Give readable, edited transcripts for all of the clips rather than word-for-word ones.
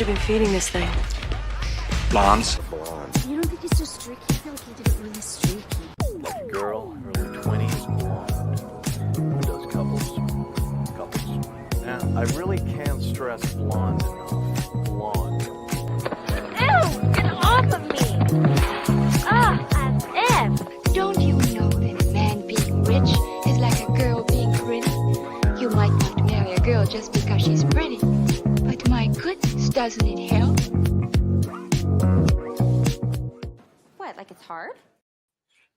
you been feeding this thing? Blondes. You don't think he's so streaky? I feel like he did it really streaky. Like a girl, early 20s, blonde. Who does couples? Now, I really can't stress blonde enough. Blonde. Ew! Get off of me! Ah, I'm F. Don't you know that a man being rich is like a girl being pretty? You might not marry a girl just because she's pretty, but my goodness, doesn't it help? What, like it's hard?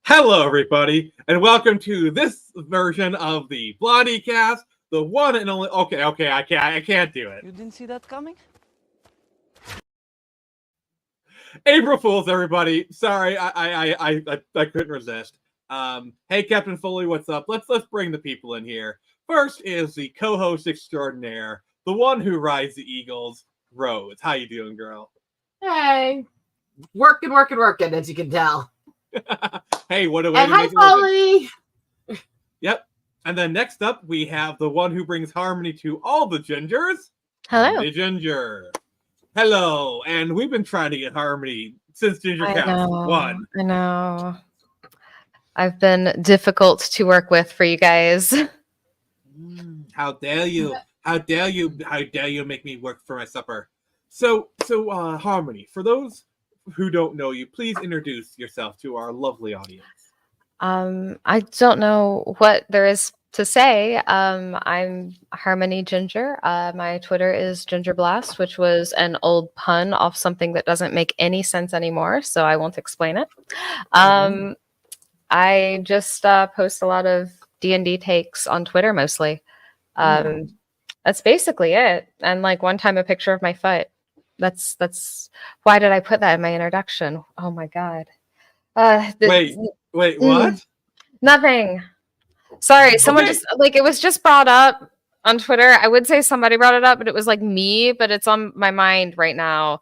Hello, everybody, and welcome to this version of the Blondie Cast, the one and only. Okay, I can't do it. You didn't see that coming? April Fools, everybody. Sorry, I couldn't resist. Hey, Captain Foley, what's up? Let's bring the people in here. First is the co-host extraordinaire, the one who rides the Eagles, Rose. How you doing, girl? Hey, working, as you can tell. Hey, what a way And to hi, make a living. Polly. Yep. And then next up, we have the one who brings harmony to all the gingers. Hello. The Ginger. Hello. And we've been trying to get harmony since Gingercast 1. I know. I've been difficult to work with for you guys. How dare you? How dare you? How dare you make me work for my supper? So, Harmony, for those who don't know you, please introduce yourself to our lovely audience. I don't know what there is to say. I'm Harmony Ginger. My Twitter is Gingerblast, which was an old pun off something that doesn't make any sense anymore, so I won't explain it. I just post a lot of D&D takes on Twitter mostly. That's basically it. And like one time a picture of my foot. That's why did I put that in my introduction? Oh my god. Wait, what? Nothing. Sorry, someone just like it was just brought up on Twitter. I would say somebody brought it up, but it was like me, but it's on my mind right now.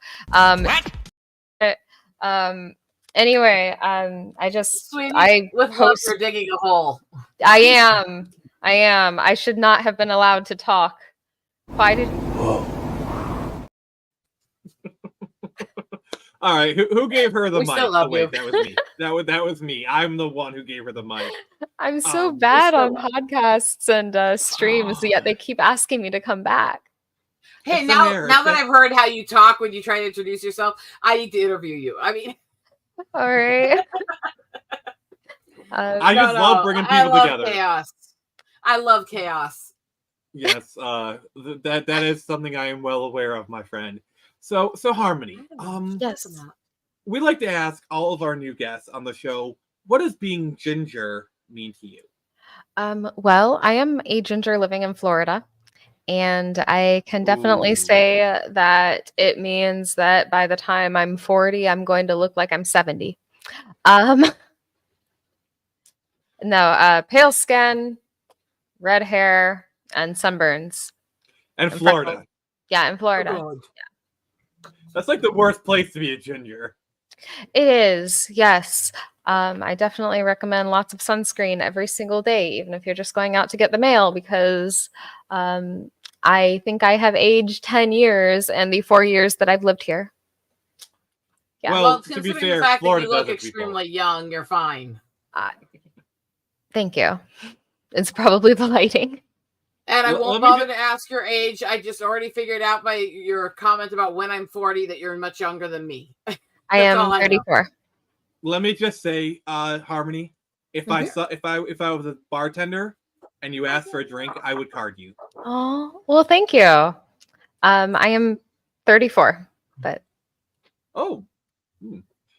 Anyway, I just Sweetie, with love for digging a hole. I am. I should not have been allowed to talk. Why did All right, who gave her the We mic? still love you. That was me. That was me. I'm the one who gave her the mic. I'm so bad on podcasts and streams, yet they keep asking me to come back. Hey, It's now America. that I've heard how you talk when you try to introduce yourself, I need to interview you. I mean, All right. I just love bringing people together. Chaos. I love chaos. Yes, that is something I am well aware of, my friend. So Harmony, Yes. we like to ask all of our new guests on the show, what does being ginger mean to you? Well, I am a ginger living in Florida, and I can definitely say that it means that by the time I'm 40, I'm going to look like I'm 70. No, pale skin, red hair, and sunburns. And Florida. Yeah, in Florida. Oh, That's like the worst place to be a ginger. It is, yes. I definitely recommend lots of sunscreen every single day, even if you're just going out to get the mail, because I think I have aged 10 years in the 4 years that I've lived here. Yeah. Well, to be considering fair, the fact Florida that you look does it, people. extremely young, you're fine. Thank you. It's probably the lighting. And I Let won't me bother to ask your age. I just already figured out by your comment about when I'm 40 that you're much younger than me. I am all I know. 34. Let me just say, Harmony, if I was a bartender and you asked for a drink, I would card you. Oh, well, thank you. I am 34, but Oh.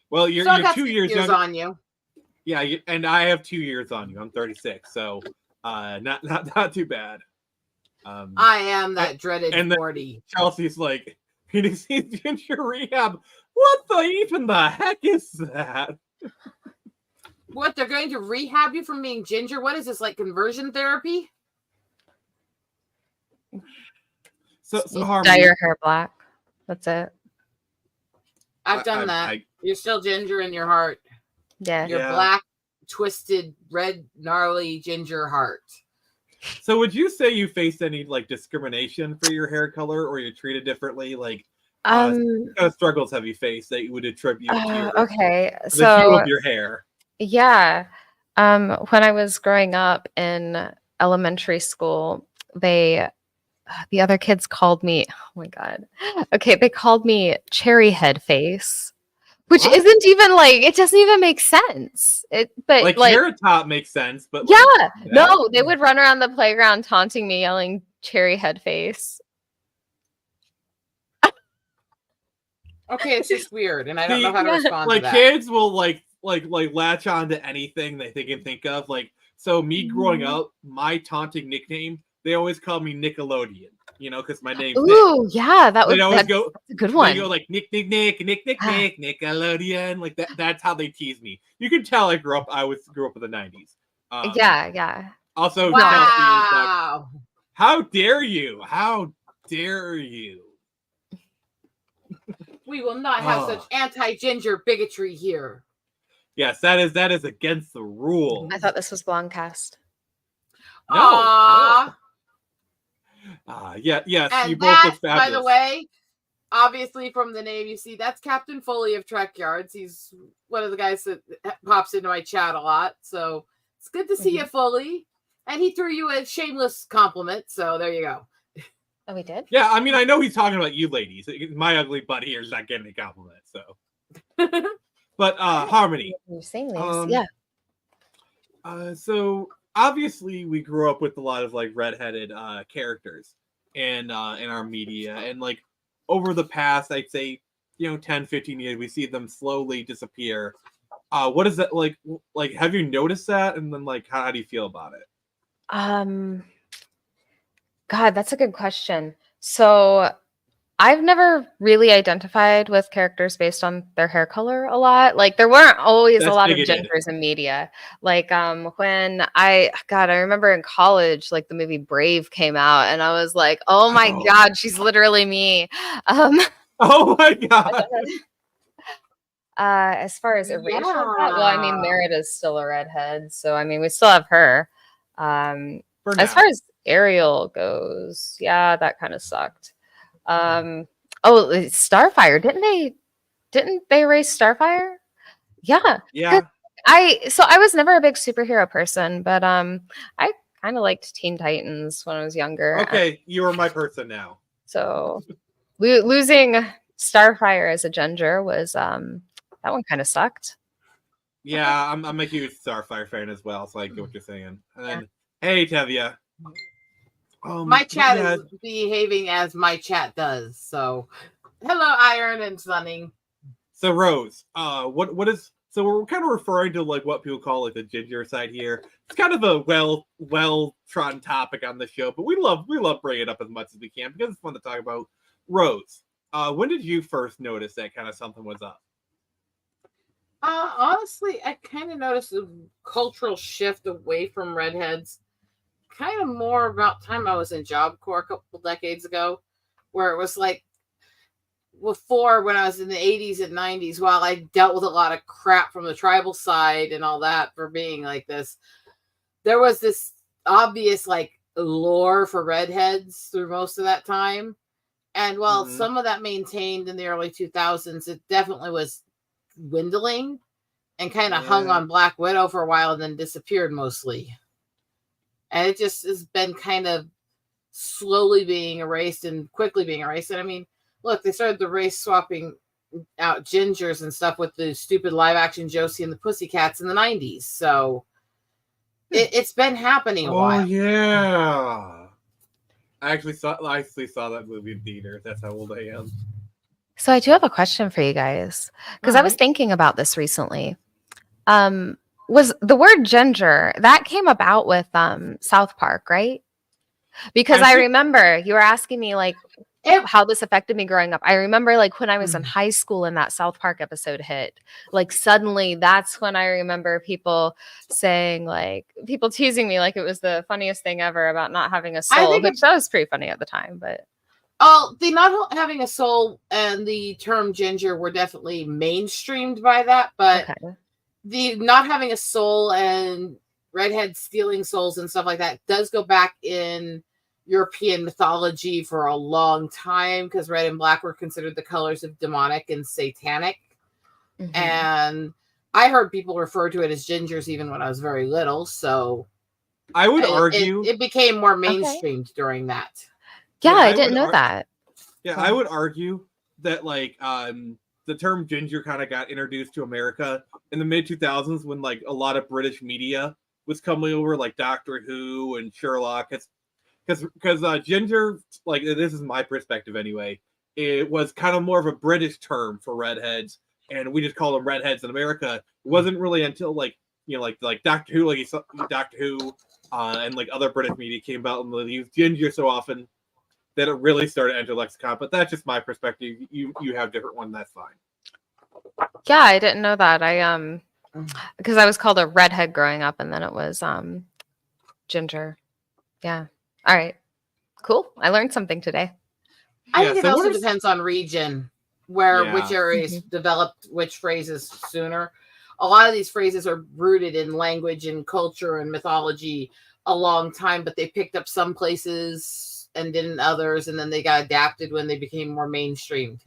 Well, you're So I got 2 6 years years younger. on you. Yeah, and I have 2 years on you. I'm 36, so not too bad. I am that dreaded and then 40. Chelsea's like, he's ginger rehab. What the heck is that? What, they're going to rehab you from being ginger? What is this, like conversion therapy? So you Harmony, dye your hair black. That's it. I've done that. You're still ginger in your heart. Yeah. Your black, twisted, red, gnarly ginger heart. So would you say you faced any like discrimination for your hair color, or you're treated differently? Like Um. kind of struggles have you faced that you would attribute to your Okay. to the hue So of your hair? yeah. When I was growing up in elementary school, the other kids called me. Oh my god. Okay, they called me cherry head face. Which What? isn't even like it doesn't even make sense. But Like like Carrot Top makes sense, but yeah, like no, they would run around the playground taunting me, yelling cherry head face. Okay, it's just weird, and I don't know See, how to Yeah. respond to like that. kids will like latch on to anything they can think of. Like so, me growing Mhm. up, my taunting nickname they always called me Nickelodeon. You know, because my name's Nick. Ooh, yeah, They'd always that's go. a good They go one. like Nick Ah, Nickelodeon like that. That's how they tease me. You can tell I grew up. Grew up in the '90s. yeah. Also, No, Chelsea is Wow. how dare you? How dare you? We will not have such Oh. anti-ginger bigotry here. Yes, that is against the rules. I thought this was Blondcast. No, Aww. yes, you And both look that, by the fabulous. way, obviously from the name you see, that's Captain Foley of Trek Yards. He's one of the guys that pops into my chat a lot. So it's good to see you, Foley. And he threw you a shameless compliment. So there you go. Oh, we did? Yeah, I mean, I know he's talking about you ladies. My ugly butt here is not getting a compliment. So, but Harmony, You're saying these. um, Yeah. so obviously we grew up with a lot of like redheaded characters in our media, and like over the past, I'd say 10, 15 years, we see them slowly disappear. What is that like? Like, have you noticed that? And then like, how do you feel about it? Um, God, that's a good question. So I've never really identified with characters based on their hair color a lot. Like there weren't always a That's lot of bigoted. gingers in media. Like when I remember in college, like the movie Brave came out and I was like, oh my Oh. God, she's literally me. Oh my god! As far as erasure of that, well, I mean, Yeah. Merida's still a redhead, so I mean, we still have her. For As now. far as Ariel goes, yeah, that kind of sucked. Oh, Starfire, didn't they erase Starfire? Yeah. Yeah. I was never a big superhero person, but I kind of liked Teen Titans when I was younger. Okay, you are my person now. So losing Starfire as a ginger was that one kind of sucked. Yeah, I'm a huge Starfire fan as well, so I get what you're saying. And then, hey Tevia. My chat yeah, is behaving as my chat does. So hello, Iron and Sunning. so Rose, what is so we're kind of referring to like what people call like the ginger side here. It's kind of a well trodden topic on the show, but we love bringing it up as much as we can because it's fun to talk about. Rose, when did you first notice that kind of something was up? Honestly, I kind of noticed a cultural shift away from redheads. Kind of more about time I was in Job Corps a couple decades ago, where it was like before when I was in the 80s and 90s, while I dealt with a lot of crap from the tribal side and all that for being like this, there was this obvious like lore for redheads through most of that time. And while some of that maintained in the early 2000s, it definitely was dwindling and kind of hung on Black Widow for a while and then disappeared mostly. And it just has been kind of slowly being erased and quickly being erased. And I mean, look, they started the race swapping out gingers and stuff with the stupid live action Josie and the Pussycats in the 90s. So it's been happening a while. Oh yeah. I actually saw that movie in theaters. That's how old I am. So I do have a question for you guys because I was thinking about this recently. Was the word ginger that came about with South Park, right? Because I remember you were asking me like how this affected me growing up. I remember like when I was in high school and that South Park episode hit, like suddenly that's when I remember people saying like people teasing me like it was the funniest thing ever about not having a soul, which that was pretty funny at the time, but the not having a soul and the term ginger were definitely mainstreamed by that, but the not having a soul and redhead stealing souls and stuff like that does go back in European mythology for a long time because red and black were considered the colors of demonic and satanic. Mhm. And I heard people refer to it as gingers even when I was very little. So I would argue. it became more mainstreamed during that. Yeah, Yeah, I I didn't would know that. Yeah, Go I ahead. would argue that like the term ginger kind of got introduced to America in the mid 2000s when like a lot of British media was coming over, like Doctor Who and Sherlock. Because ginger, like this is my perspective anyway, it was kind of more of a British term for redheads, and we just call them redheads in America. It wasn't really until like like Doctor Who, Doctor Who, and like other British media came about and they used ginger so often that it really started to enter lexicon. But that's just my perspective. You have a different one. That's fine. Yeah, I didn't know that. I because I was called a redhead growing up, and then it was ginger. Yeah. All right. Cool. I learned something today. I Yeah, think it so what also are depends on region, where Yeah. which areas developed which phrases sooner. A lot of these phrases are rooted in language and culture and mythology a long time, but they picked up some places and didn't others, and then they got adapted when they became more mainstream.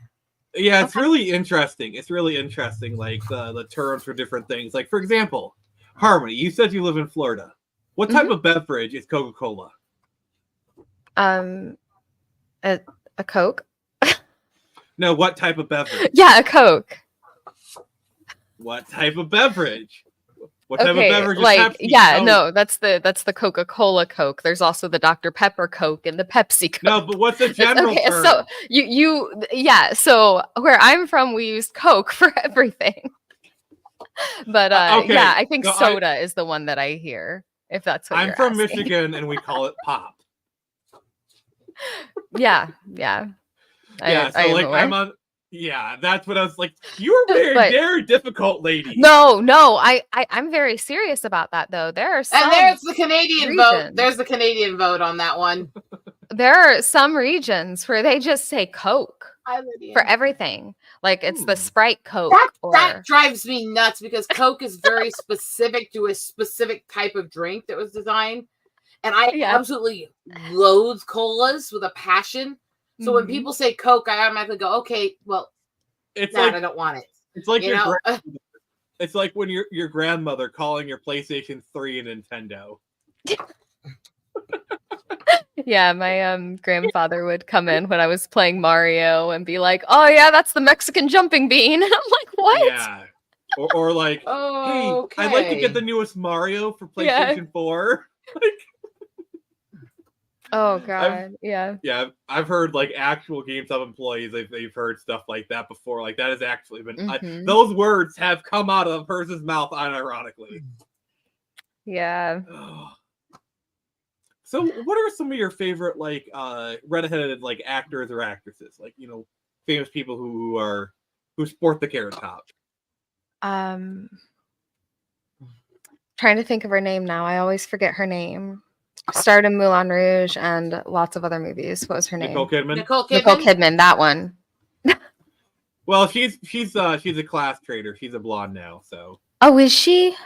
Yeah, it's really interesting. It's really interesting, like the terms for different things. Like for example, Harmony. You said you live in Florida. What type of beverage is Coca-Cola? A Coke. No, what type of beverage? Yeah, a Coke. What type of beverage? What type Okay, of beverage like is Pepsi? yeah, Coke? no, that's the Coca-Cola Coke. There's also the Dr. Pepper Coke and the Pepsi Coke. No, but what's the general okay, term? so yeah, so where I'm from, we use Coke for everything. But Okay, yeah, I think no, soda is the one that I hear. If that's what I'm you're from asking. Michigan, and we call it pop. Yeah. Yeah, I so am like aware. I'm on. Yeah, that's what I was like. You're very, But- very difficult, lady. No, I'm very serious about that though. There are some And there's the Canadian vote. regions. There's the Canadian vote on that one. There are some regions where they just say Coke Hi, Lydia. for everything. Like it's the Sprite Coke That drives me nuts because Coke is very specific to a specific type of drink that was designed. And I absolutely loathe colas with a passion. So when people say Coke, I automatically go, okay, well, It's I like don't want it. it's like You know? it's like when your grandmother calling your PlayStation 3 a Nintendo. Yeah, my grandfather would come in when I was playing Mario and be like, "Oh yeah, that's the Mexican jumping bean." And I'm like, "What?" Yeah. Or like, hey, I'd like to get the newest Mario for PlayStation 4. Oh god, yeah. Yeah, I've heard like actual GameStop employees, they've heard stuff like that before. Like that has actually been those words have come out of Hearst's mouth unironically. Yeah. So what are some of your favorite like redheaded like actors or actresses? Like, famous people who sport the carrot top. Trying to think of her name now. I always forget her name. Starred in Moulin Rouge and lots of other movies. What was her name? Nicole Kidman. Nicole Kidman, that one. Well, she's a class traitor. She's a blonde now, so. Oh, is she?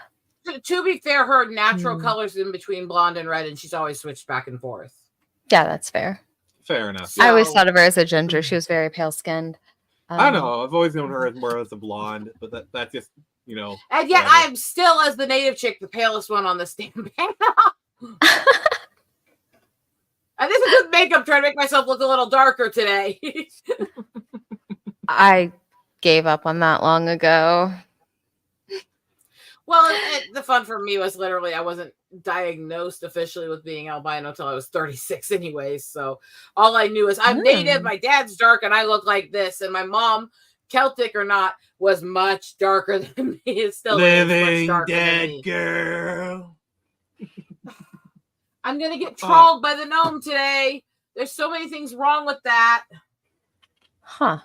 To be fair, her natural colors in between blonde and red, and she's always switched back and forth. Yeah, that's fair. Fair enough. I always thought of her as a ginger. She was very pale skinned. I know. I've always known her as more as a blonde, but that's just And yet, I'm still as the native chick, the palest one on the stand panel. I did some good makeup trying to make myself look a little darker today. I gave up on that long ago. Well, the fun for me was literally I wasn't diagnosed officially with being albino until I was 36 anyways. So all I knew is I'm native, my dad's dark, and I look like this. And my mom, Celtic or not, was much darker than me. It's still living much dead girl. I'm going to get trolled by the gnome today. There's so many things wrong with that. Huh.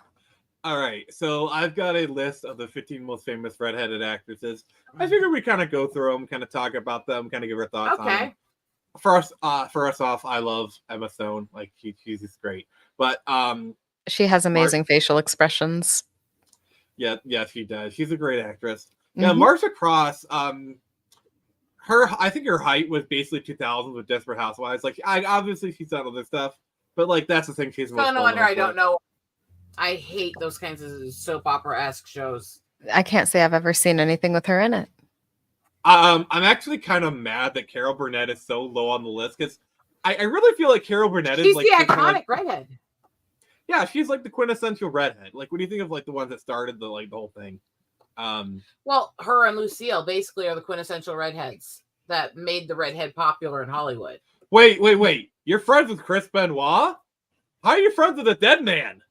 All right, so I've got a list of the 15 most famous redheaded actresses. I figured we kind of go through them, kind of talk about them, kind of give our thoughts on them. First off, I love Emma Stone. Like she's just great. But she has amazing facial expressions. Yeah, she does. She's a great actress. Yeah, Marsha Cross. I think her height was basically 2000 with Desperate Housewives. Like, obviously she's done other stuff, but like that's the thing she's most. So no wonder well-known I for. don't know. I hate those kinds of soap opera-esque shows. I can't say I've ever seen anything with her in it. I'm actually kind of mad that Carol Burnett is so low on the list because I really feel like Carol Burnett She's is like the iconic like, redhead. yeah, she's like the quintessential redhead. Like, what do you think of like the ones that started the whole thing? Well, her and Lucille basically are the quintessential redheads that made the redhead popular in Hollywood. Wait! You're friends with Chris Benoit? How are you friends with a dead man?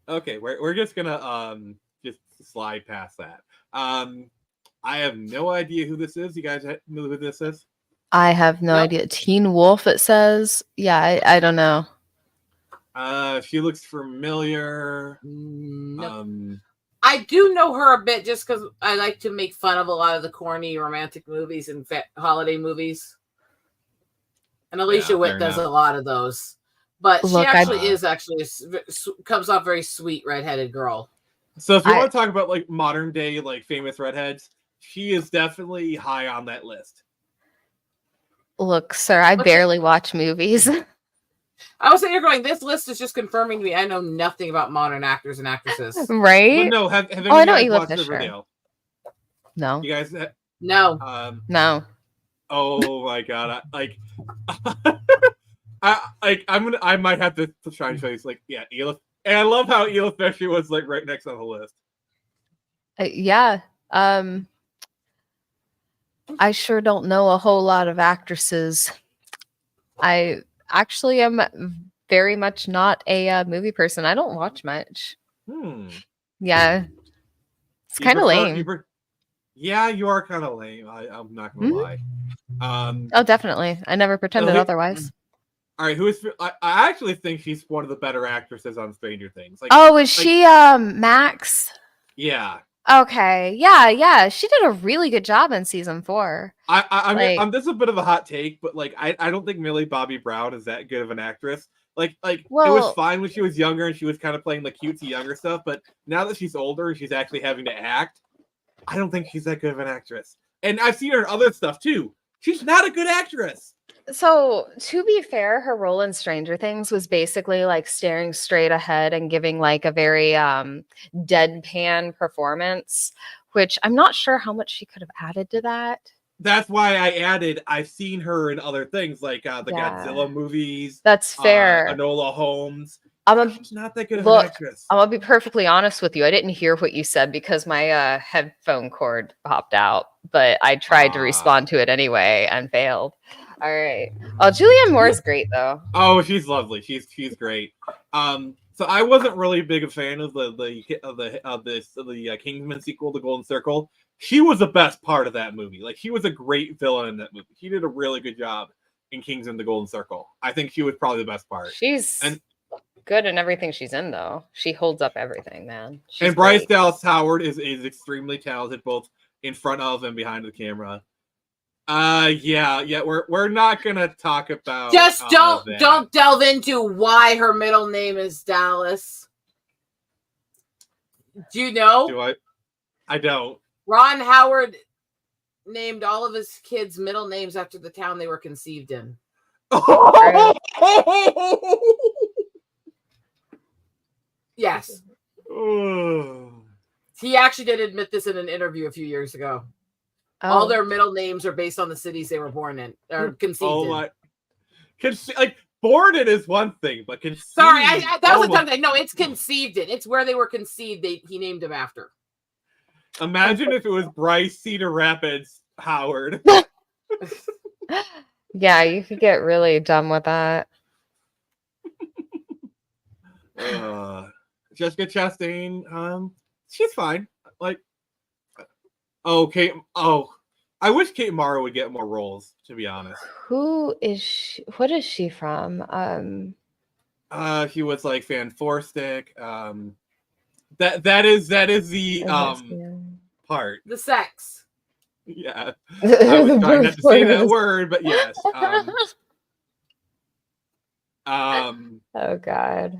Okay, we're just gonna just slide past that. I have no idea who this is. You guys know who this is? I have no Nope. idea. Teen Wolf, it says. Yeah, I don't know. She looks familiar. Nope. I do know her a bit just because I like to make fun of a lot of the corny romantic movies and holiday movies. And Alicia Witt does a lot of those. But Look, she is comes off very sweet redheaded girl. So if you want to talk about like modern day like famous redheads, she is definitely high on that list. Look, sir, I barely watch movies. I was saying you're going, this list is just confirming to me I know nothing about modern actors and actresses. Right? But no, have any I of know you guys Ela watched the Fisher. video? No. You guys No. No. Oh my god! I might have to try and show you. Like, yeah, Ela, and I love how Ela Fisher was like right next on the list. Yeah. I sure don't know a whole lot of actresses. I actually am very much not a movie person. I don't watch much. Yeah. It's kind of lame. Yeah, you are kind of lame. I'm not gonna lie. Oh, definitely. I never pretended otherwise. All right, who is? I actually think she's one of the better actresses on Stranger Things. Like, oh, is she Max? Yeah. Okay. Yeah. She did a really good job in season 4. I mean, this is a bit of a hot take, but like, I don't think Millie Bobby Brown is that good of an actress. Like, it was fine when she was younger and she was kind of playing the cutesy younger stuff, but now that she's older and she's actually having to act, I don't think she's that good of an actress. And I've seen her in other stuff too. She's not a good actress. So, to be fair, her role in Stranger Things was basically like staring straight ahead and giving like a very deadpan performance, which I'm not sure how much she could have added to that. That's why I added, I've seen her in other things like the Godzilla movies. That's fair. Enola Holmes. She's not that good of an actress. I'm going to be perfectly honest with you. I didn't hear what you said because my headphone cord popped out, but I tried to respond to it anyway and failed. All right. Oh, Julianne Moore's great though. Oh, she's lovely. She's great. So I wasn't really a big fan of the Kingsman sequel, The Golden Circle. She was the best part of that movie. Like, she was a great villain in that movie. She did a really good job in Kingsman: The Golden Circle. I think she was probably the best part. She's good in everything she's in, though. She holds up everything, man. And Bryce Dallas Howard is extremely talented, both in front of and behind the camera. Yeah. We're not gonna talk about. Just don't delve into why her middle name is Dallas. Do you know? Do I don't. Ron Howard named all of his kids' middle names after the town they were conceived in. Yes. He actually did admit this in an interview a few years ago. All their middle names are based on the cities they were born in or conceived in. Like, born in is one thing, but conceived. Sorry, that was a tongue thing. No, it's conceived in. It's where they were conceived. He named them after. Imagine if it was Bryce Cedar Rapids Howard. Yeah, you could get really dumb with that. Jessica Chastain, she's fine. Like, okay. I wish Kate Mara would get more roles, to be honest. Who is she? What is she from? She was like Fan Four Stick. That is the part. The sex. Yeah. I was trying not to say that word, but yes. Oh God.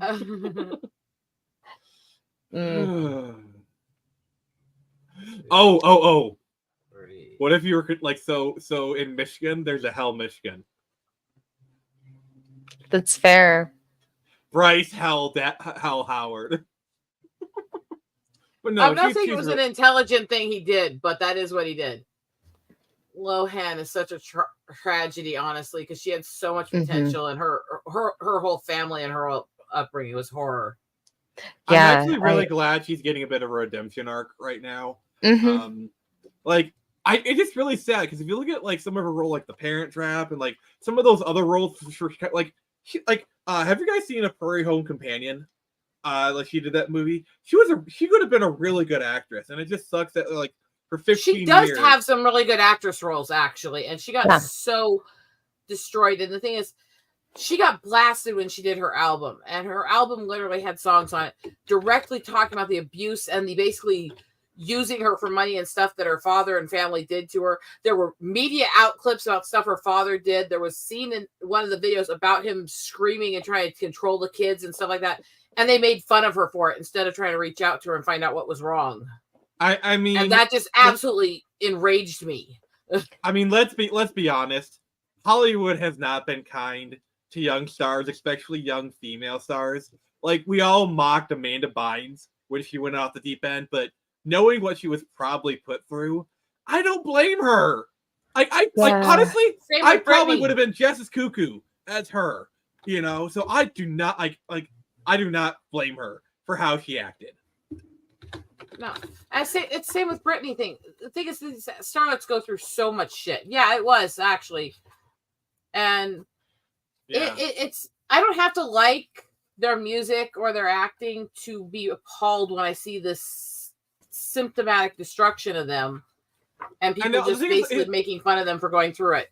Oh. 30. What if you were like so in Michigan? There's a Hell, Michigan. That's fair. Bryce Hell Howard. But no, I'm not she's saying it was an intelligent thing he did, but that is what he did. Lohan is such a tragedy, honestly, because she had so much potential, and her whole family and her whole upbringing was horror. Yeah, I'm actually really glad she's getting a bit of a redemption arc right now. Like, it's just really sad because if you look at like some of her role, like The Parent Trap, and like some of those other roles, like have you guys seen A Prairie Home Companion? Like she did that movie. She could have been a really good actress, and it just sucks that like for 15 she does years, have some really good actress roles actually, and she got so destroyed. And the thing is, she got blasted when she did her album, and her album literally had songs on it directly talking about the abuse and the basically using her for money and stuff that her father and family did to her. There were media out clips about stuff her father did. There was scene in one of the videos about him screaming and trying to control the kids and stuff like that. And they made fun of her for it instead of trying to reach out to her and find out what was wrong. I mean, and that just absolutely enraged me. I mean, let's be honest. Hollywood has not been kind to young stars, especially young female stars. Like, we all mocked Amanda Bynes when she went off the deep end, but knowing what she was probably put through, I don't blame her. Like, honestly, I probably would have been just as cuckoo as her, you know. So I do not I do not blame her for how she acted. No, I say it's same with Britney thing. The thing is, these starlets go through so much shit. Yeah, it was actually, and it's. I don't have to like their music or their acting to be appalled when I see this symptomatic destruction of them, and people just basically making fun of them for going through it.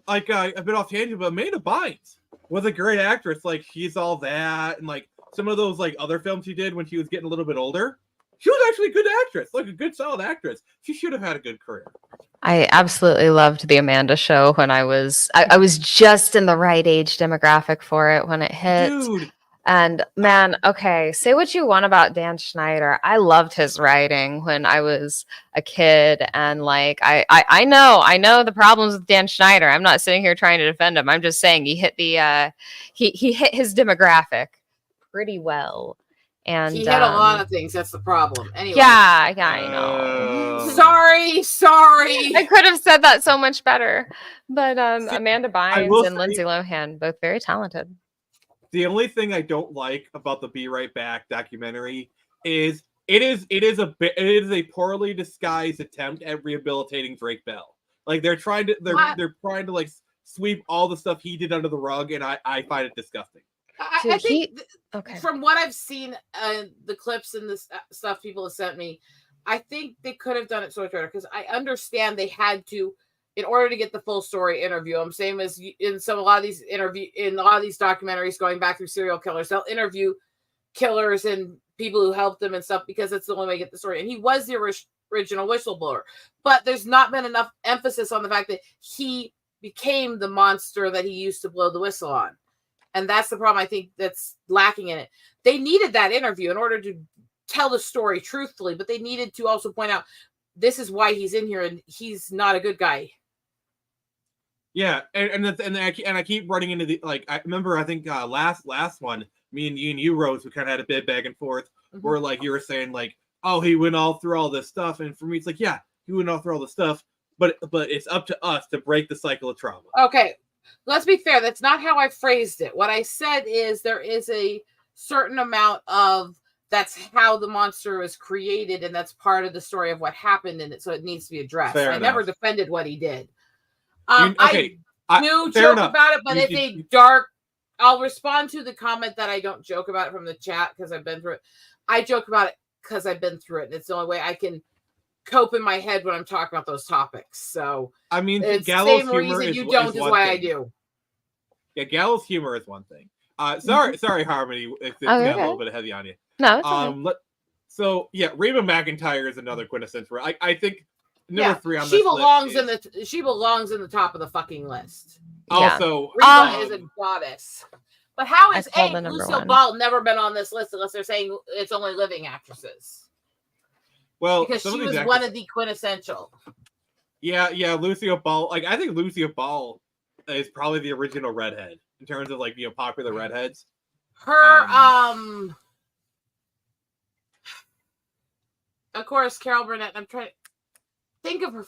Like a bit off tangent, but Amanda Bynes was a great actress. Like, She's All That, and like some of those like other films she did when she was getting a little bit older. She was actually a good actress, like a good solid actress. She should have had a good career. I absolutely loved the Amanda Show when I was just in the right age demographic for it when it hit. Dude. And man, okay, say what you want about Dan Schneider. I loved his writing when I was a kid, and like I know the problems with Dan Schneider. I'm not sitting here trying to defend him. I'm just saying he hit the he hit his demographic pretty well. And he hit a lot of things. That's the problem. Anyway. Yeah, I know. Sorry. I could have said that so much better. But Amanda Bynes and Lindsay Lohan, both very talented. The only thing I don't like about the Be Right Back documentary is it is a poorly disguised attempt at rehabilitating Drake Bell. Like they're trying to like sweep all the stuff he did under the rug, and I find it disgusting. I think from what I've seen, the clips and the stuff people have sent me, I think they could have done it so much better, because I understand they had to, in order to get the full story, interview them. Same as in a lot of these documentaries going back through serial killers, they'll interview killers and people who helped them and stuff, because it's the only way to get the story. And he was the original whistleblower, but there's not been enough emphasis on the fact that he became the monster that he used to blow the whistle on. And that's the problem I think that's lacking in it. They needed that interview in order to tell the story truthfully, but they needed to also point out this is why he's in here and he's not a good guy. Yeah, and I keep running into the, like, I remember, I think last one, me and you Rose, we kind of had a bit back and forth, where like you were saying like, oh, he went all through all this stuff, and for me it's like, yeah, he went all through all this stuff, but it's up to us to break the cycle of trauma. Okay. Let's be fair. That's not how I phrased it. What I said is there is a certain amount of that's how the monster was created, and that's part of the story of what happened in it, so it needs to be addressed. I never defended what he did. I do joke about it, but it's a dark. I'll respond to the comment that I don't joke about it from the chat because I've been through it. I joke about it because I've been through it, and it's the only way I can cope in my head when I'm talking about those topics. So I mean, it's the Gallows same reason you don't is why I do. Yeah, Gallows humor is one thing. Sorry, Harmony, if it's got a little bit heavy on you. No, it's okay. So yeah, Reba McEntire is another quintessential. I think number 3 on this list. She belongs in the top of the fucking list. Also, Reba is a goddess. But how is Lucille one. Ball never been on this list unless they're saying it's only living actresses? Well, because some she of was these one actors- of the quintessential. Yeah, Lucia Ball. Like, I think Lucia Ball is probably the original redhead in terms of like popular redheads. Her of course, Carol Burnett. I'm trying to think of her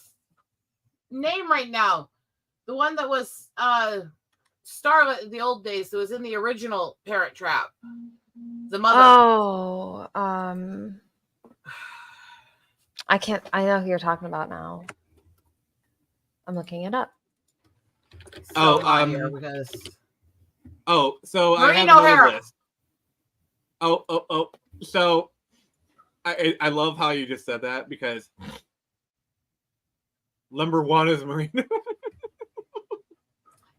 name right now. The one that was Starlet in the old days, that was in the original Parent Trap. The mother. Oh, I can't. I know who you're talking about now. I'm looking it up. So hot here because So I have Maureen another O'Hara. list. So I love how you just said that because number one is Marina.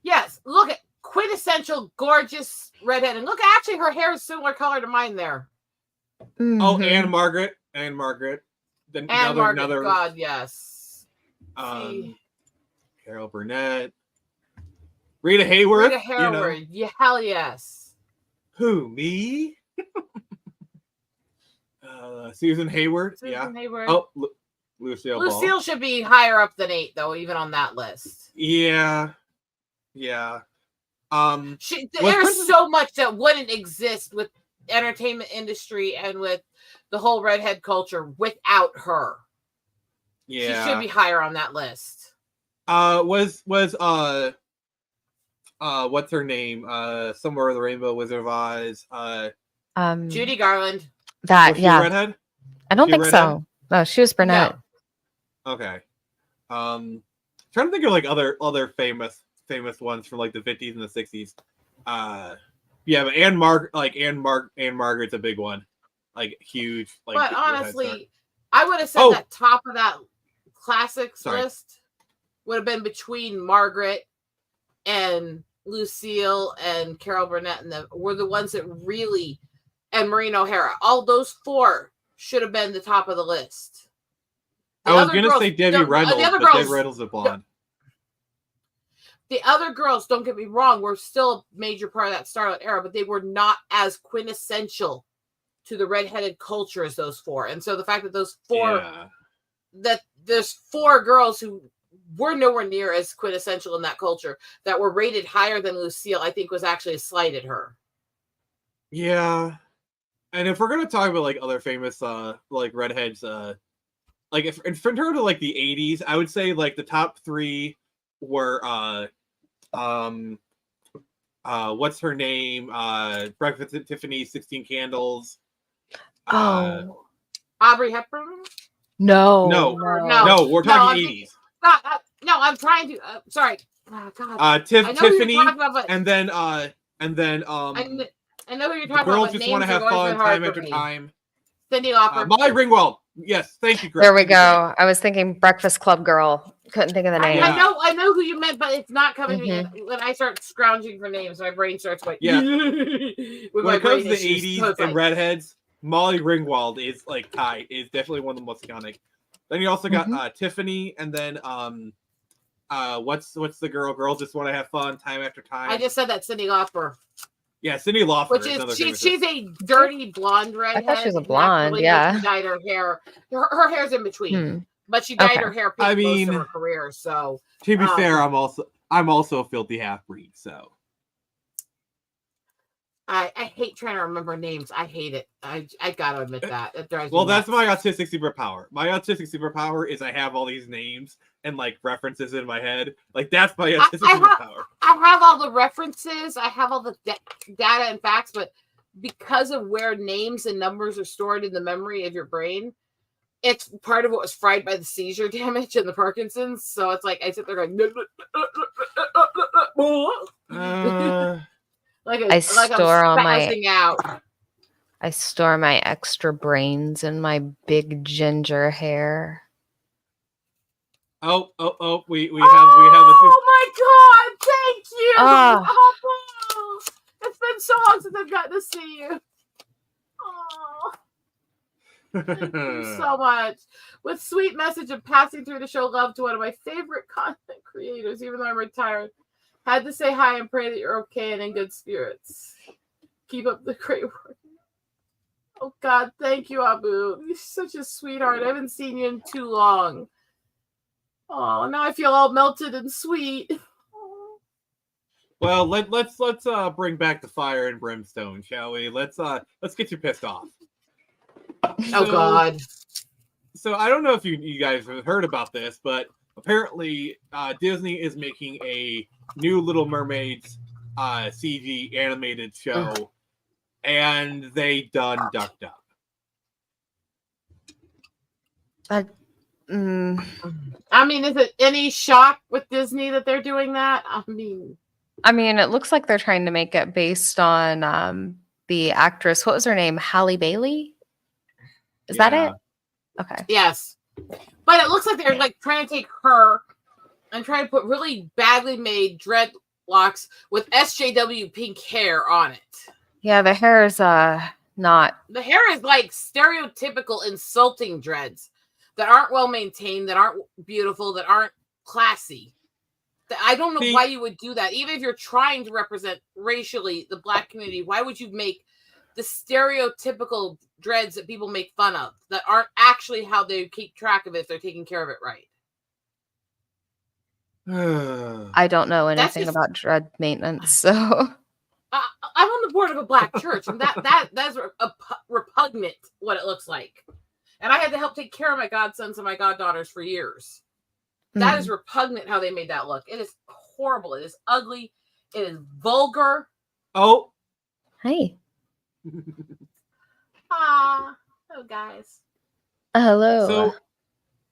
Yes, look at quintessential gorgeous redhead, and look, actually, her hair is similar color to mine there. Oh, Mhm. and Margaret. Then And Margaret, another. God, yes. Carol Burnett. Rita Hayworth. Rita Hayworth, yeah, hell yes. Who, me? Susan Hayward. Susan Hayward. Oh, Lucille Ball. Lucille should be higher up than 8, though, even on that list. Yeah. There's so much that wouldn't exist with entertainment industry and with the whole redhead culture without her. Yeah. She should be higher on that list. Was what's her name? Somewhere in the Rainbow, Wizard of Oz. Judy Garland. That Was she yeah. redhead? I don't She think redhead? so. No, she was brunette. Okay. Trying to think of like other famous ones from like the 50s and the 60s. Yeah, but Anne Margaret's a big one. Like huge. Like, But redhead honestly, star. I would have said that top of that classics Sorry. list would have been between Margaret and Lucille and Carol Burnett, and were the ones that really, and Maureen O'Hara. All those 4 should have been the top of the list. I was gonna say Debbie Reynolds, but Debbie Reynolds is blonde. The other girls, don't get me wrong, were still a major part of that Starlet era, but they were not as quintessential to the redheaded culture as those 4. And so the fact that those 4, that there's 4 girls who were nowhere near as quintessential in that culture that were rated higher than Lucille, I think was actually a slight at her. Yeah. And if we're gonna talk about like other famous like redheads, like if in terms of like the 80s, I would say like the top 3 were what's her name? Breakfast at Tiffany's, 16 Candles. Audrey Hepburn? No, we're talking 80s. No, I'm trying to. Sorry. Oh, God. Tiffany, about, and then I know who you're talking about. Girls Just Want to Have Fun, Time After Time. Cyndi Lauper. Molly Ringwald. Yes, thank you, Greg. There we go. I was thinking Breakfast Club Girl. Couldn't think of the name. I know who you meant, but it's not coming to me. When I start scrounging for names, my brain starts going. Yeah. When it comes to the 80s and redheads, Molly Ringwald is like tied. Is definitely one of the most iconic. Then you also got Tiffany, and then what's the girl? Girls Just Want to Have Fun, Time After Time. I just said that, Cyndi Lauper. Yeah, Cyndi Lauper. Which is she's a dirty blonde redhead. I thought she was a blonde. Yeah. She dyed her hair. Her hair's in between, but she dyed her hair pink most of her career. So to be fair, I'm also a filthy half breed. So I hate trying to remember names. I hate it. I gotta admit that. It drives me well, that's nuts. my autistic superpower. My autistic superpower is I have all these names and like references in my head. Like that's my autistic superpower. I have all the references. I have all the data and facts, but because of where names and numbers are stored in the memory of your brain, it's part of what was fried by the seizure damage and the Parkinson's. So it's like I sit there going, I store my extra brains in my big ginger hair. We have Oh my God! Thank you. Oh, it's been so long since I've gotten to see you. Oh, thank you so much. With sweet message of passing through to show love to one of my favorite content creators, even though I'm retired. Had to say hi and pray that you're okay and in good spirits. Keep up the great work. Oh God, thank you, Abu. You're such a sweetheart. I haven't seen you in too long. Oh, now I feel all melted and sweet. Well, let's bring back the fire and brimstone, shall we? Let's get you pissed off. Oh God. So I don't know if you guys have heard about this, but apparently Disney is making a new Little Mermaids CG animated show, and they done ducked up. I mean, is it any shock with Disney that they're doing that? I mean, it looks like they're trying to make it based on the actress. What was her name? Halle Bailey? Is that it? Okay. yes. But it looks like they're like trying to take her and try to put really badly made dreadlocks with SJW pink hair on it. Yeah, the hair is not. The hair is like stereotypical insulting dreads that aren't well maintained, that aren't beautiful, that aren't classy. I don't know why you would do that. Even if you're trying to represent racially the Black community, why would you make the stereotypical dreads that people make fun of that aren't actually how they keep track of it if they're taking care of it right? I don't know anything about dread maintenance, so I'm on the board of a Black church, and that's repugnant what it looks like. And I had to help take care of my godsons and my goddaughters for years. That is repugnant how they made that look. It is horrible. It is ugly. It is vulgar. Oh. Hey. Oh, guys. Hello. So,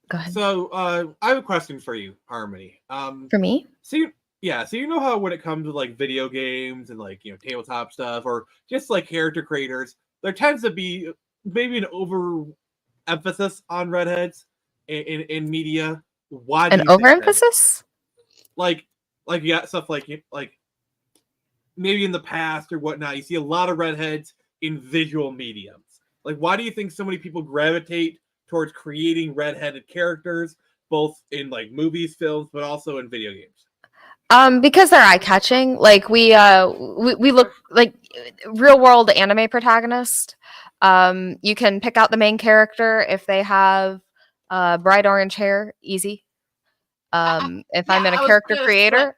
go ahead. So, I have a question for you, Harmony. For me? So you know how when it comes to like video games and like tabletop stuff or just like character creators, there tends to be maybe an over emphasis on redheads in media. Why do an you think overemphasis? Like you got stuff like maybe in the past or whatnot, you see a lot of redheads in visual mediums. Like, why do you think so many people gravitate towards creating redheaded characters, both in like movies, films, but also in video games? Because they're eye-catching. Like we look like real world anime protagonist. You can pick out the main character if they have bright orange hair, easy. If I'm in a character creator,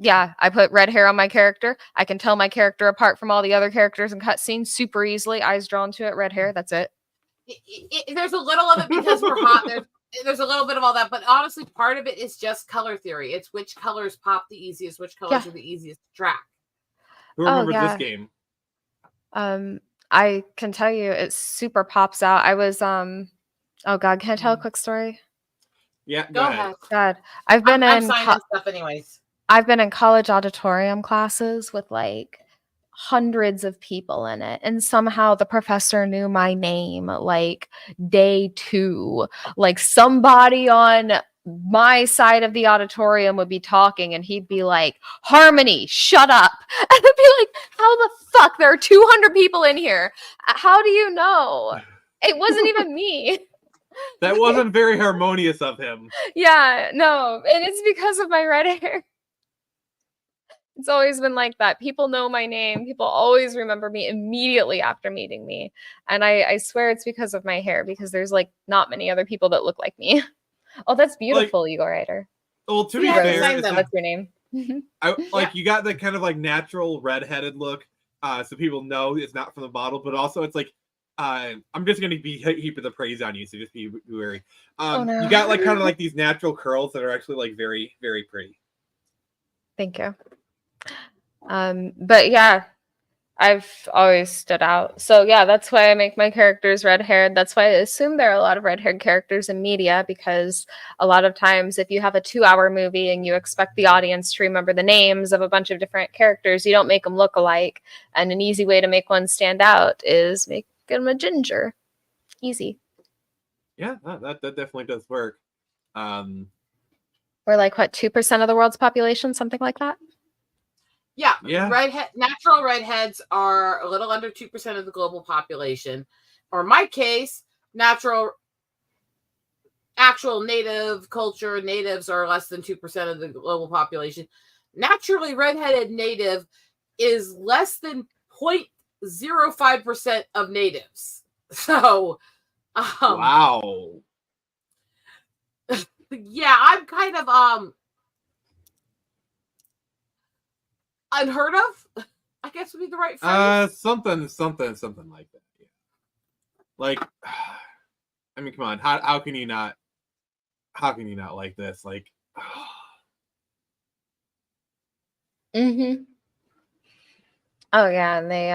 I put red hair on my character. I can tell my character apart from all the other characters in cutscenes super easily. Eyes drawn to it, red hair. That's it. There's a little of it because we're hot. There's a little bit of all that, but honestly, part of it is just color theory. It's which colors pop the easiest, which colors are the easiest to track. Who remembers this game? I can tell you, it super pops out. I was oh God, can I tell a quick story? Yeah, go ahead. God, I've been I'm signing stuff anyways. I've been in college auditorium classes with like hundreds of people in it, and somehow the professor knew my name like day 2. Like somebody on my side of the auditorium would be talking and he'd be like, Harmony, shut up. And I'd be like, how the fuck? There are 200 people in here. How do you know? It wasn't even me. That wasn't very harmonious of him. Yeah, no. And it's because of my red hair. It's always been like that. People know my name. People always remember me immediately after meeting me. And I swear it's because of my hair, because there's like not many other people that look like me. Oh, that's beautiful, Eagle Rider. Well, to be fair, that's your name. You got that kind of like natural redheaded look, so people know it's not from the bottle, but also it's like I'm just gonna be heaping the praise on you, so just be wary. You got like kind of like these natural curls that are actually like very, very pretty. Thank you. But yeah, I've always stood out. So yeah, that's why I make my characters red-haired. That's why I assume there are a lot of red-haired characters in media, because a lot of times if you have a 2-hour movie and you expect the audience to remember the names of a bunch of different characters, you don't make them look alike. And an easy way to make one stand out is make them a ginger. Easy. Yeah, that definitely does work. We're like, what, 2% of the world's population? Something like that? Yeah. Natural redheads are a little under 2% of the global population. Or in my case, actual native culture natives are less than 2% of the global population. Naturally redheaded native is less than 0.05% of natives. So, Wow. yeah, I'm kind of unheard of, I guess would be the right phrase. Something like that. Yeah. Like, I mean, come on. How can you not? How can you not like this? Like, Mm-hmm. Oh yeah, and they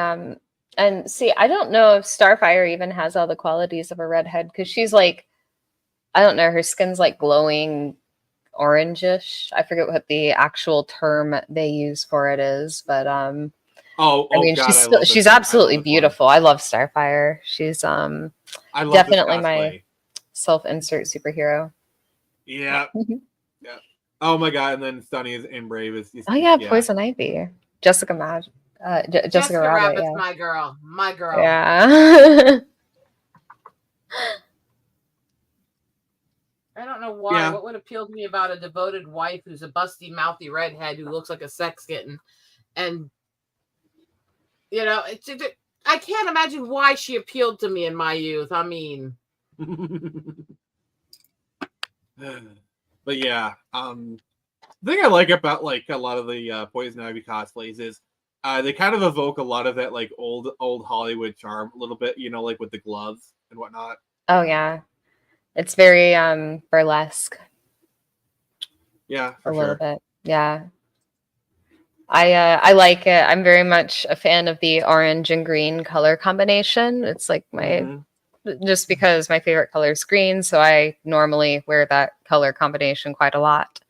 and see, I don't know if Starfire even has all the qualities of a redhead because she's like, I don't know, her skin's like glowing orangish. I forget what the actual term they use for it is, but I mean, God, I love she's this one. I love absolutely this one. beautiful. I love Starfire. She's I love definitely this my cosplay. self-insert superhero. Yeah. Yeah. Oh my God! And then Sunny is in Brave is Oh yeah, Poison Ivy, Jessica Mad, Jessica Rabbit. Rabbit's Yeah. my girl. My girl. Yeah. I don't know why. Yeah. What would appeal to me about a devoted wife who's a busty, mouthy redhead who looks like a sex kitten? And, you know, I can't imagine why she appealed to me in my youth. I mean, but yeah, the thing I like about like a lot of the Poison Ivy cosplays is they kind of evoke a lot of that like old Hollywood charm a little bit, you know, like with the gloves and whatnot. Oh yeah, it's very burlesque. Yeah, for a little sure. bit. Yeah. I like it. I'm very much a fan of the orange and green color combination. It's like my just because my favorite color is green, so I normally wear that color combination quite a lot.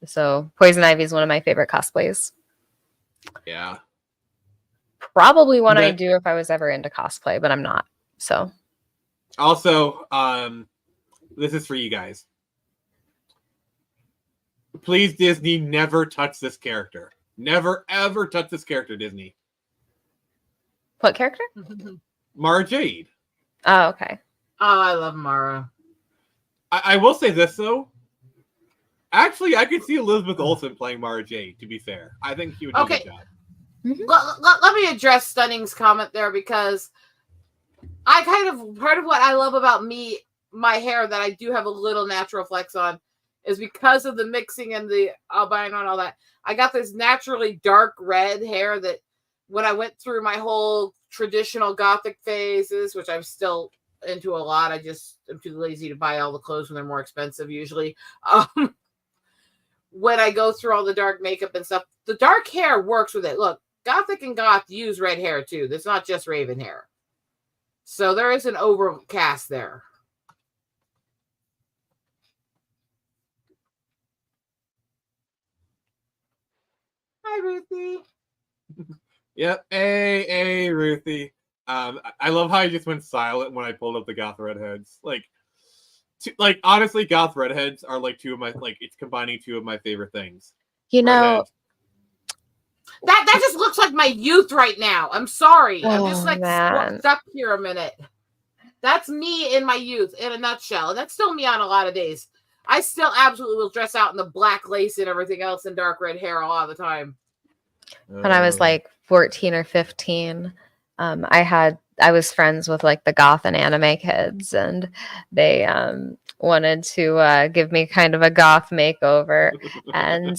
So Poison Ivy is one of my favorite cosplays. Yeah. Probably one I'd do if I was ever into cosplay, but I'm not. So also, this is for you guys. Please, Disney, never touch this character. Never, ever touch this character, Disney. What character? Mara Jade. Oh, okay. Oh, I love Mara. I will say this, though. Actually, I could see Elizabeth Olsen playing Mara Jade, to be fair. I think she would do a good job. Let me address Stunning's comment there because I kind of, part of what I love about my hair that I do have a little natural flex on is because of the mixing and the albino and all that. I got this naturally dark red hair that when I went through my whole traditional gothic phases, which I'm still into a lot, I just am too lazy to buy all the clothes when they're more expensive usually. When I go through all the dark makeup and stuff, the dark hair works with it. Look, gothic and goth use red hair too. It's not just raven hair. So there is an overcast there. Hi, Ruthie. Yep. Hey, Ruthie. I love how I just went silent when I pulled up the goth redheads. Like honestly, goth redheads are like two of my it's combining two of my favorite things. You know, that just looks like my youth right now. I'm sorry. I'm just like stuck here a minute. That's me in my youth in a nutshell. And that's still me on a lot of days. I still absolutely will dress out in the black lace and everything else and dark red hair a lot of the time. When I was like 14 or 15, I was friends with like the goth and anime kids, and they wanted to give me kind of a goth makeover. And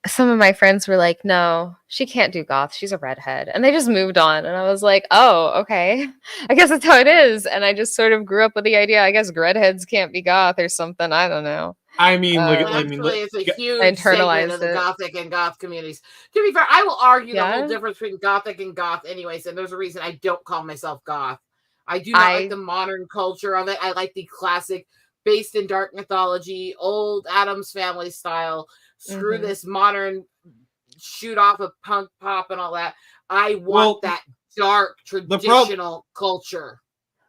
some of my friends were like, "No, she can't do goth. She's a redhead," and they just moved on. And I was like, "Oh, okay. I guess that's how it is." And I just sort of grew up with the idea, I guess redheads can't be goth or something. I don't know. I mean, it's a huge segment of the gothic and goth communities. To be fair, I will argue the whole difference between gothic and goth anyways, and there's a reason I don't call myself goth. I do not like the modern culture of it. I like the classic, based in dark mythology, old Addams Family style. Screw this modern shoot off of punk pop and all that. I want that dark, traditional culture.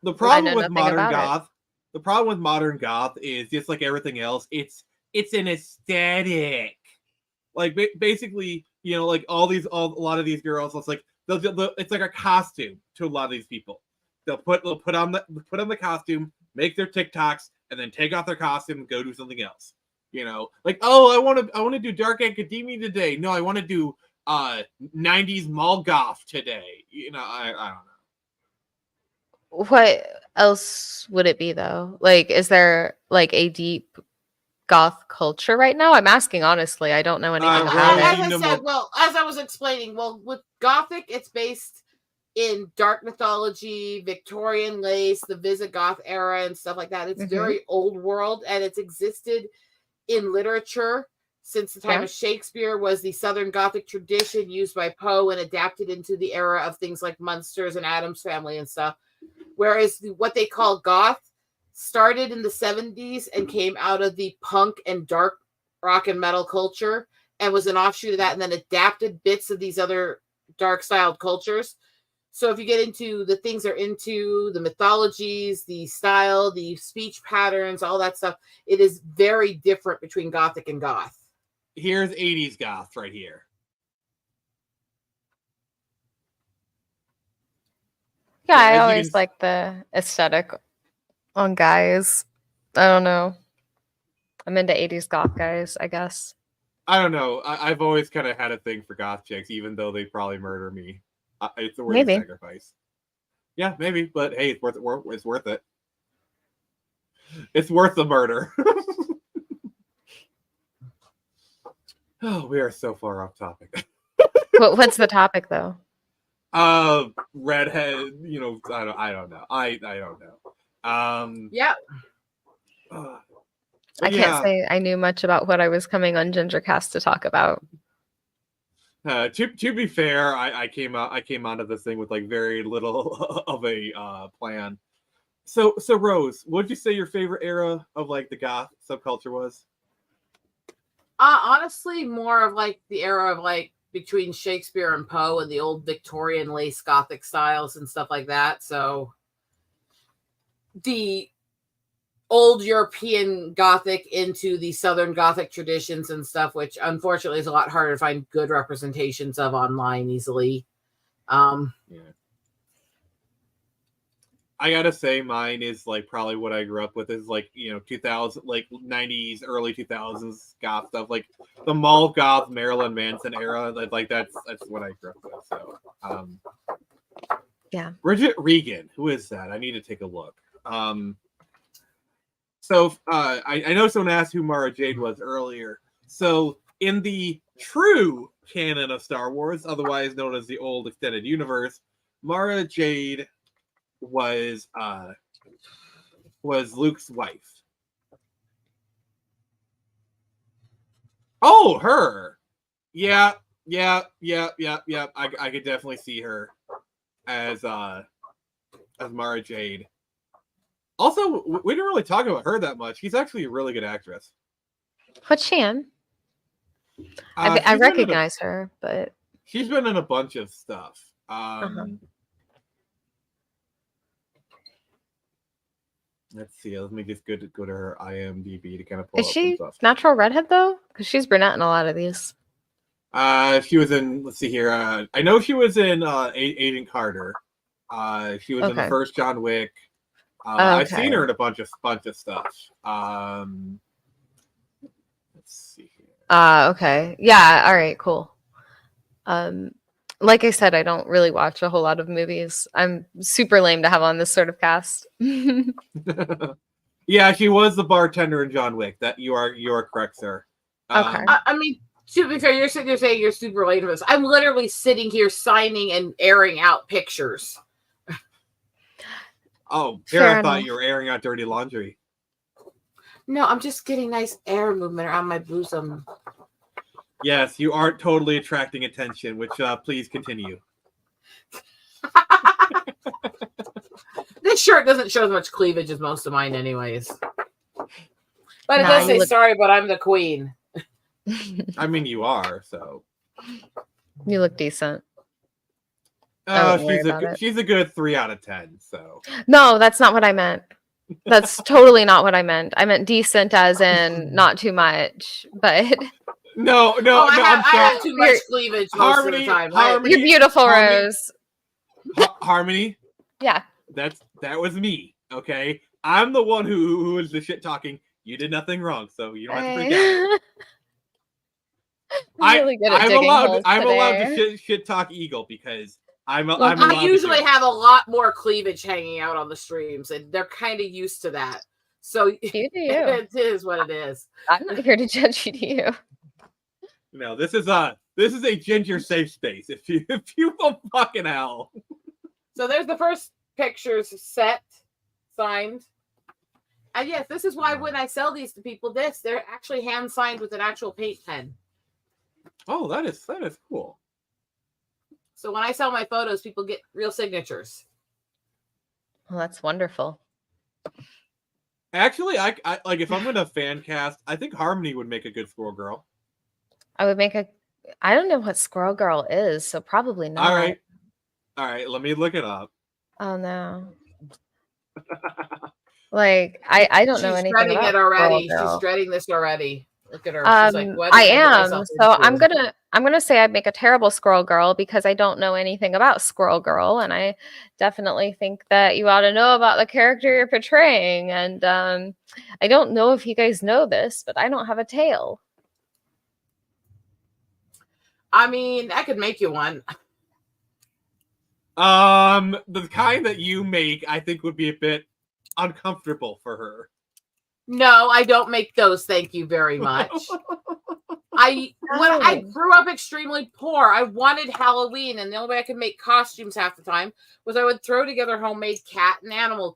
The problem with modern goth... The problem with modern goth is just like everything else. It's an aesthetic. Like basically, you know, like a lot of these girls. It's like it's like a costume to a lot of these people. They'll put on the costume, make their TikToks, and then take off their costume and go do something else. You know, like I want to do dark academia today. No, I want to do 90s mall goth today. You know, I don't know. What else would it be though? Like, is there like a deep goth culture right now? I'm asking honestly. I don't know anything Rose, about you it. As I know said, more. well, as I was explaining, well, with Gothic, it's based in dark mythology, Victorian lace, the Visigoth era, and stuff like that. It's very old world, and it's existed in literature since the time Yeah. of Shakespeare. Was the Southern Gothic tradition used by Poe and adapted into the era of things like Munsters and Addams Family and stuff. Whereas what they call goth started in the 70s and came out of the punk and dark rock and metal culture and was an offshoot of that, and then adapted bits of these other dark styled cultures. So if you get into the things they're into, the mythologies, the style, the speech patterns, all that stuff, it is very different between Gothic and goth. Here's 80s goth right here. Yeah, So I as you always can- like the aesthetic on guys. I don't know. I'm into 80s goth guys, I guess. I don't know. I've always kind of had a thing for goth chicks, even though they probably murder me. It's a worthy Maybe. sacrifice. Yeah, maybe, but hey, it's worth it. It's worth it. It's worth the murder. Oh, we are so far off topic. What's the topic though? Redhead. You know, I don't know. I don't know. Yeah. I can't say I knew much about what I was coming on Gingercast to talk about. To be fair, I came onto this thing with like very little of a plan. So Rose, what'd you say your favorite era of like the goth subculture was? Honestly, more of like the era of like between Shakespeare and Poe and the old Victorian lace Gothic styles and stuff like that. So the old European Gothic into the Southern Gothic traditions and stuff, which unfortunately is a lot harder to find good representations of online easily. Yeah. I gotta say, mine is like probably what I grew up with is like 2000, like 90s, early 2000s goth stuff, like the mall goth Marilyn Manson era. Like that's what I grew up with. So, Yeah. Bridget Regan, who is that? I need to take a look. So I know someone asked who Mara Jade was earlier. So in the true canon of Star Wars, otherwise known as the old extended universe, Mara Jade was Luke's wife. Oh, her. Yeah. I could definitely see her as Mara Jade. Also, we didn't really talk about her that much. She's actually a really good actress. What's she in? I recognize her, but she's been in a bunch of stuff. Let's see. Let me just go to her IMDb to kind of pull is up she some stuff. natural redhead though? Because she's brunette in a lot of these. She was in. Let's see here. I know she was in Agent Carter. She was in the first John Wick. I've seen her in a bunch of stuff. Let's see here. Okay. Yeah. All right. Cool. Like I said, I don't really watch a whole lot of movies. I'm super lame to have on this sort of cast. Yeah, she was the bartender in John Wick. That you are correct, sir. Okay. I mean, to be fair, you're sitting there saying you're super late for this. I'm literally sitting here signing and airing out pictures. Oh, here I thought you were airing out dirty laundry. No, I'm just getting nice air movement around my bosom. Yes, you aren't totally attracting attention, which please continue. This shirt doesn't show as much cleavage as most of mine anyways. But it does say, sorry, but I'm the queen. I mean, you are, so. You look decent. She's a good 3 out of 10, so. No, that's not what I meant. That's totally not what I meant. I meant decent as in not too much, but... No, I have too much cleavage most of the time. You're beautiful, Rose. Harmony? Yeah. That was me, okay? I'm the one who was the shit talking. You did nothing wrong, so you don't have to freak out. I'm allowed to shit talk Eagle because I'm I allowed to usually do it. have a lot more cleavage hanging out on the streams, and they're kind of used to that. So You do you. it is what it is. I'm not here to judge you, do you? No, this is a Ginger safe space. If you will fucking hell. So there's the first pictures set, signed. And yes, this is why when I sell these to people, they're actually hand signed with an actual paint pen. Oh, that is cool. So when I sell my photos, people get real signatures. Well, that's wonderful. Actually, I like if I'm gonna fan cast, I think Harmony would make a good Squirrel Girl. I would make I don't know what Squirrel Girl is, so probably not. All right, let me look it up. Oh no. Like I don't know She's anything dreading about it already. Squirrel Girl. She's dreading this already. Look at her. She's like, what I did get am. myself So into? I'm gonna say I'd make a terrible Squirrel Girl because I don't know anything about Squirrel Girl, and I definitely think that you ought to know about the character you're portraying. And I don't know if you guys know this, but I don't have a tail. I mean, I could make you one. The kind that you make, I think, would be a bit uncomfortable for her. No, I don't make those. Thank you very much. When I grew up extremely poor, I wanted Halloween, and the only way I could make costumes half the time was I would throw together homemade cat and animal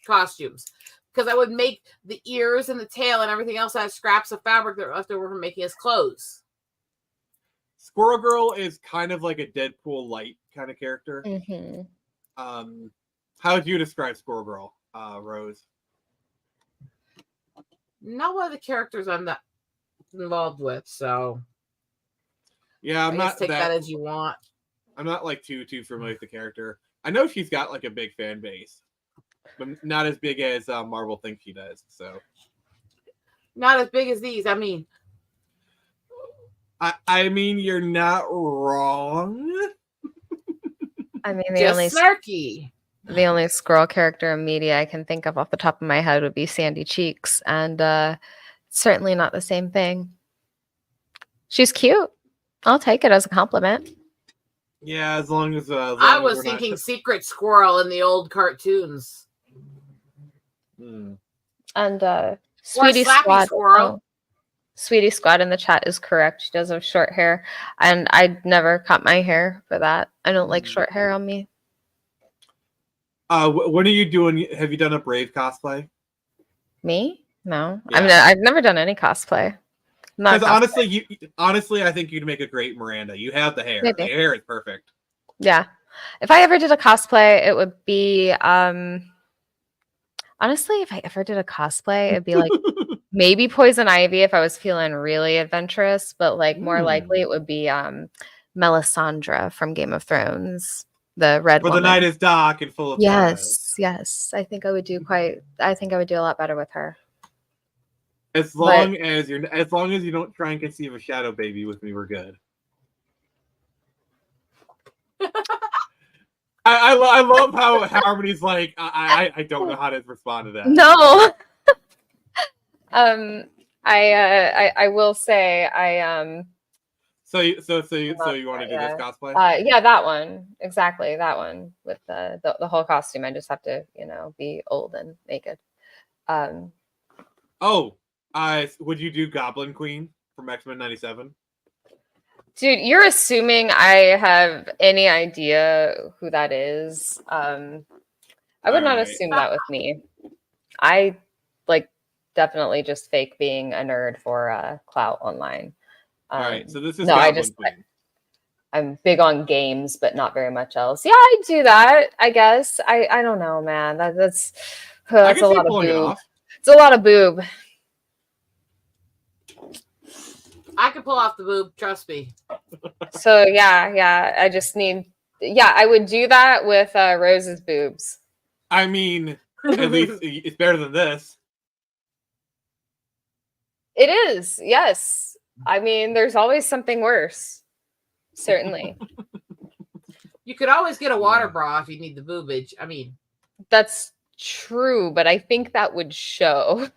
costumes, because I would make the ears and the tail and everything else out of scraps of fabric that were left over from making his clothes. Squirrel Girl is kind of like a Deadpool light kind of character. Mm-hmm. How would you describe Squirrel Girl, Rose? Not one of the characters I'm not involved with, so yeah, I'm I not guess take that as you want. I'm not like too familiar with the character. I know she's got like a big fan base, but not as big as Marvel thinks she does. So not as big as these. I mean, you're not wrong. I mean, just snarky. The only squirrel character in media I can think of off the top of my head would be Sandy Cheeks, and certainly not the same thing. She's cute. I'll take it as a compliment. Yeah, as long as I was thinking Secret Squirrel in the old cartoons. Hmm. And Sweetie Squad. Oh, Sweetie Squad in the chat is correct. She does have short hair, and I'd never cut my hair for that. I don't like short hair on me. What are you doing? Have you done a Brave cosplay? Me? No. Yeah. I mean, I've never done any cosplay. Because honestly, I think you'd make a great Miranda. You have the hair. Maybe. The hair is perfect. Yeah. If I ever did a cosplay, it would be honestly, if I ever did a cosplay, it'd be like maybe Poison Ivy if I was feeling really adventurous, but like more likely it would be Melisandre from Game of Thrones. The red Where woman. the night is dark and full of yes. I think I would do a lot better with her. As long as you don't try and conceive a shadow baby with me, we're good. I love how Harmony's like, I don't know how to respond to that. No. I will say So you want to do this cosplay? Yeah, that one. Exactly, that one with the whole costume. I just have to, be old and naked. Would you do Goblin Queen from X-Men 97? Dude, you're assuming I have any idea who that is. I would not assume that with me. I definitely just fake being a nerd for clout online. All right, so this is no, Goblin Queen. I'm big on games, but not very much else. Yeah, I do that. I guess. I don't know, man. That's a lot of boob. It's a lot of boob. I can pull off the boob, trust me. So yeah. I just need. Yeah, I would do that with Rose's boobs. I mean, at least it's better than this. It is, yes. I mean, there's always something worse. Certainly. You could always get a water bra if you need the boobage. I mean, that's true, but I think that would show.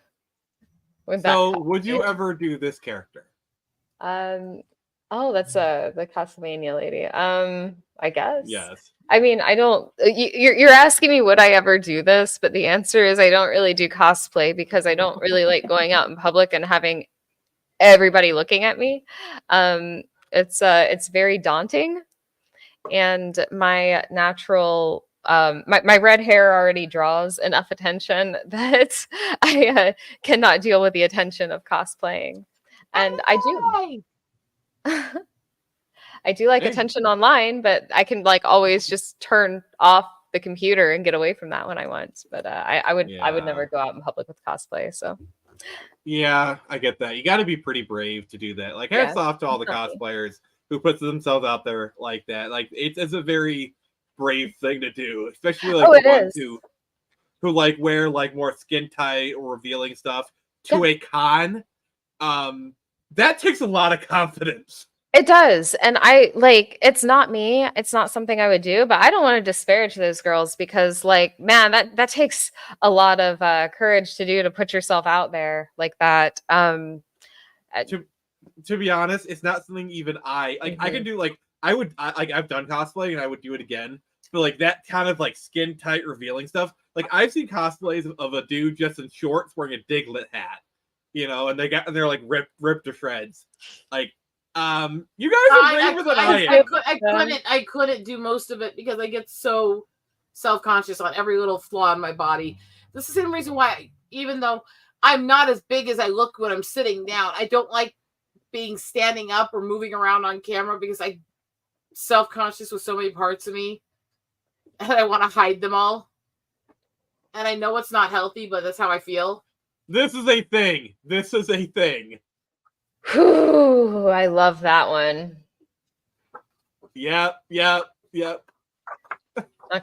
Would you ever do this character? That's the Castlevania lady. I guess. Yes. I mean, I don't. You're asking me would I ever do this, but the answer is I don't really do cosplay because I don't really like going out in public and having everybody looking at me. It's very daunting, and my natural my red hair already draws enough attention that I cannot deal with the attention of cosplaying, and I do. I do like Hey. attention online, but I can like always just turn off the computer and get away from that when I want. But I would Yeah. never go out in public with cosplay. So Yeah, I get that. You got to be pretty brave to do that. Like, hats off to all the definitely. cosplayers who puts themselves out there like that. Like, it's a very brave thing to do, especially like Oh, the it ones is. who like wear like more skin tight or revealing stuff to a con. That takes a lot of confidence. It does. And I like it's not me. It's not something I would do, but I don't want to disparage those girls because like, man, that takes a lot of courage to do to put yourself out there like that. To be honest, it's not something even I like. I can do like I've done cosplay and I would do it again. But like that kind of like skin tight revealing stuff. Like I've seen cosplays of a dude just in shorts wearing a Diglett hat, and they're like ripped to shreds. Like you guys are braver than I am. I couldn't do most of it because I get so self-conscious on every little flaw in my body. This is the same reason why, even though I'm not as big as I look when I'm sitting down, I don't like being standing up or moving around on camera because I'm self-conscious with so many parts of me and I want to hide them all. And I know it's not healthy, but that's how I feel. This is a thing. Whew, I love that one. Yep. Not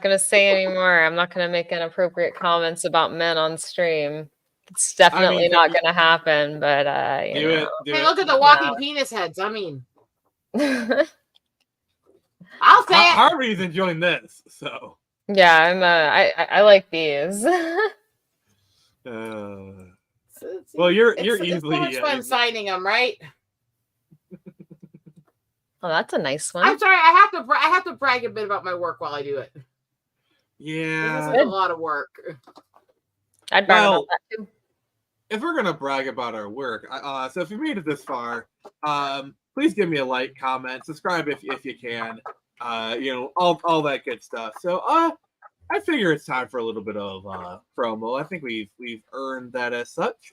gonna say anymore. I'm not gonna make inappropriate comments about men on stream. It's definitely not gonna happen, but do it. Hey, look at the walking penis heads. I mean, I'll say it. Harvey's enjoying this, so yeah, I like these. Well, you're it's easily so much fun signing them, right? Oh, that's a nice one. I'm sorry, I have to brag a bit about my work while I do it. Yeah, this is a lot of work. I'd brag about that too. If we're gonna brag about our work, so if you made it this far, please give me a like, comment, subscribe if you can, all that good stuff. So I figure it's time for a little bit of promo. I think we've earned that as such.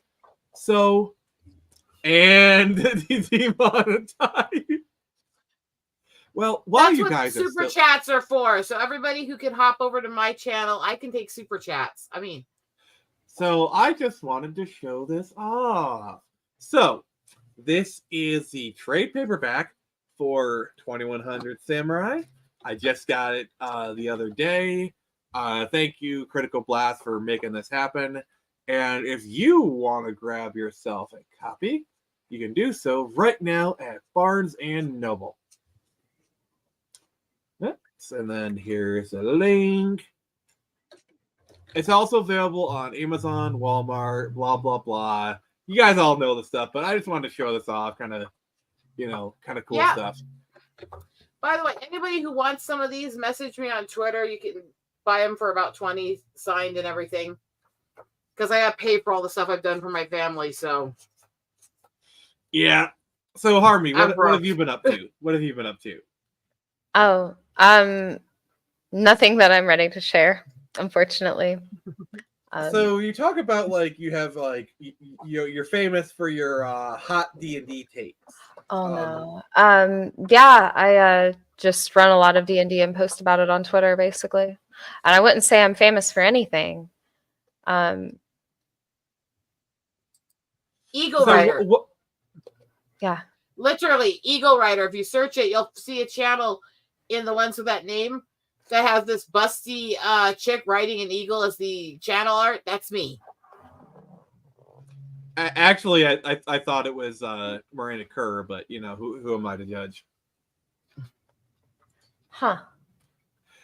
So, and demonetized. Well, while that's you guys what super chats are for. So everybody who can hop over to my channel, I can take super chats. I mean, so I just wanted to show this off. So this is the trade paperback for 2100 Samurai. I just got it the other day. Thank you, Critical Blast, for making this happen. And if you want to grab yourself a copy, you can do so right now at Barnes and Noble. And then here's a link. It's also available on Amazon, Walmart, blah, blah, blah. You guys all know the stuff, but I just wanted to show this off. Kind of cool stuff. By the way, anybody who wants some of these, message me on Twitter. You can buy them for about $20 signed and everything. Because I got to pay for all the stuff I've done for my family, so. Yeah. So, Harmy, what have you been up to? What have you been up to? Oh, nothing that I'm ready to share, unfortunately. So you talk about like you have like you're famous for your hot D&D takes. Oh no. Yeah, I just run a lot of D&D and post about it on Twitter, basically. And I wouldn't say I'm famous for anything. Eagle Rider. Yeah. Literally, Eagle Rider. If you search it, you'll see a channel in the ones with that name that has this busty chick riding an eagle as the channel art. That's me. Actually, I thought it was Miranda Kerr, but who am I to judge? Huh.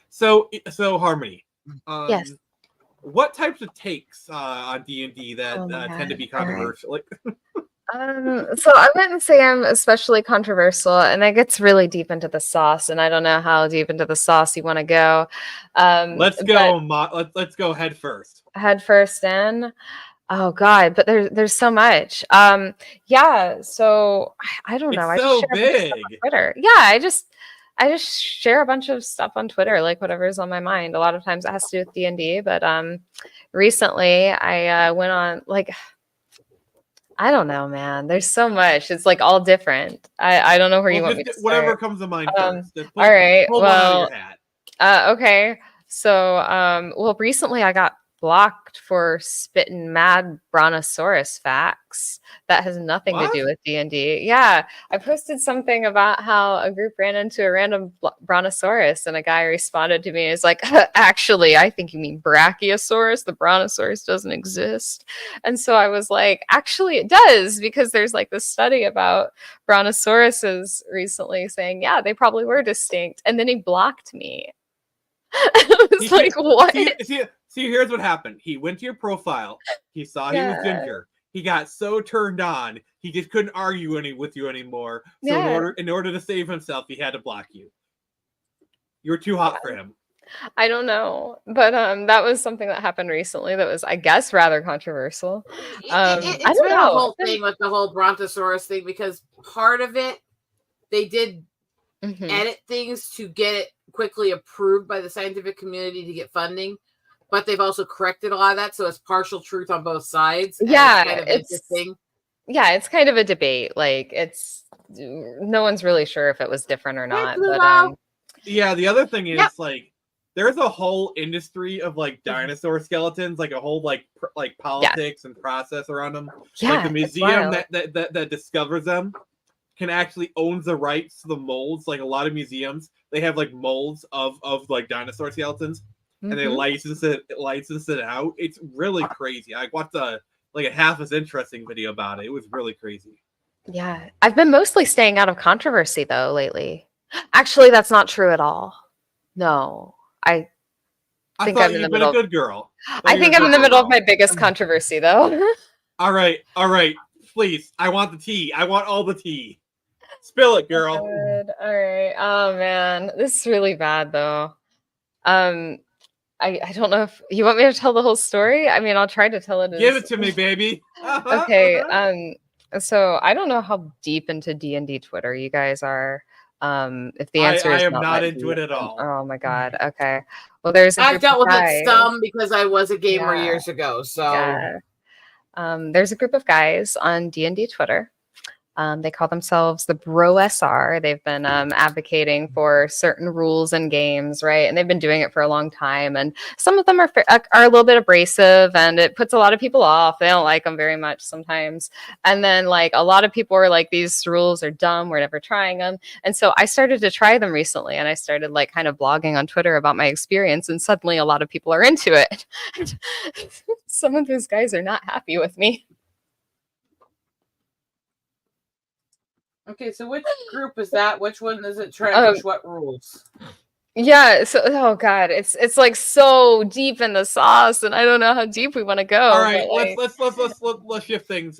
So Harmony. Yes. What types of takes on D&D that tend to be controversial? So I wouldn't say I'm especially controversial, and it gets really deep into the sauce, and I don't know how deep into the sauce you want to go. Let's go. Let's go head first. Head first in. Oh God, but there's so much. Yeah. So I don't know. It's I just so share a bunch of stuff big. on Twitter. Yeah, I just share a bunch of stuff on Twitter, like whatever's on my mind. A lot of times it has to do with D&D, but recently I went on like. I don't know, man. There's so much. It's like all different. I don't know where you want me to start. Whatever comes to mind first. All right. Pull one out of your hat. Okay. So, well, recently I got blocked for spitting mad brontosaurus facts. That has nothing to do with D&D. Yeah, I posted something about how a group ran into a random brontosaurus, and a guy responded to me. He's like, "Actually, I think you mean brachiosaurus. The brontosaurus doesn't exist." And so I was like, "Actually, it does, because there's like this study about brontosauruses recently saying, yeah, they probably were distinct." And then he blocked me. I was like, what? See, here's what happened. He went to your profile. He saw he was Ginger. He got so turned on, he just couldn't argue with you anymore. So in order to save himself, he had to block you. You were too hot for him. I don't know, but that was something that happened recently that was, I guess, rather controversial. It's been a whole thing with the whole brontosaurus thing, because part of it, they did edit things to get it quickly approved by the scientific community to get funding, but they've also corrected a lot of that, so it's partial truth on both sides. Yeah, it's kind of interesting. Yeah, it's kind of a debate. Like, no one's really sure if it was different or not. But yeah, the other thing is like, there's a whole industry of like dinosaur skeletons, like a whole like politics and process around them. Yeah, like the museum that discovers them can actually owns the rights to the molds. Like a lot of museums, they have like molds of like dinosaur skeletons, and they license it out. It's really crazy. I watched a half as interesting video about it. It was really crazy. Yeah, I've been mostly staying out of controversy though lately. Actually, that's not true at all. No, I think I'm in the middle. A good girl. I think I'm in the middle of my biggest controversy though. All right, please. I want the tea. I want all the tea. Spill it, girl. Good. All right. Oh man, this is really bad though. I don't know if you want me to tell the whole story. I mean, I'll try to tell it. Give it to me, baby. Okay. So I don't know how deep into D&D Twitter you guys are. If the answer is I am not into it at all. Oh my god. Okay. Well, I've dealt with it some because I was a gamer years ago. So there's a group of guys on D&D Twitter. They call themselves the Bro SR. They've been advocating for certain rules in games, right? And they've been doing it for a long time. And some of them are a little bit abrasive, and it puts a lot of people off. They don't like them very much sometimes. And then like a lot of people are like, these rules are dumb. We're never trying them. And so I started to try them recently, and I started like kind of blogging on Twitter about my experience. And suddenly a lot of people are into it. Some of those guys are not happy with me. Okay, so which group is that? Which one does it try to push what rules? Yeah, so oh god, it's like so deep in the sauce, and I don't know how deep we want to go. All right, let's shift things.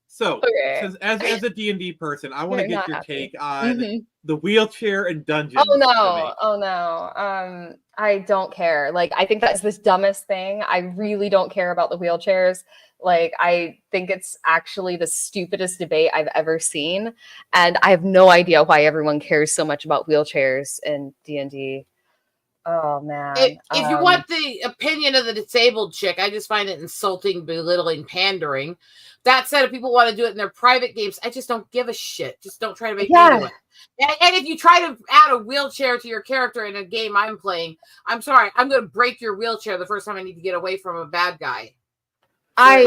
So okay. as a D&D person, I want to get your take on the wheelchair and dungeons. Oh no. I don't care. Like, I think that's the dumbest thing. I really don't care about the wheelchairs. Like, I think it's actually the stupidest debate I've ever seen, and I have no idea why everyone cares so much about wheelchairs in D&D. Oh man! If you want the opinion of the disabled chick, I just find it insulting, belittling, pandering. That said, if people want to do it in their private games, I just don't give a shit. Just don't try to make me do it. And if you try to add a wheelchair to your character in a game I'm playing, I'm sorry, I'm going to break your wheelchair the first time I need to get away from a bad guy.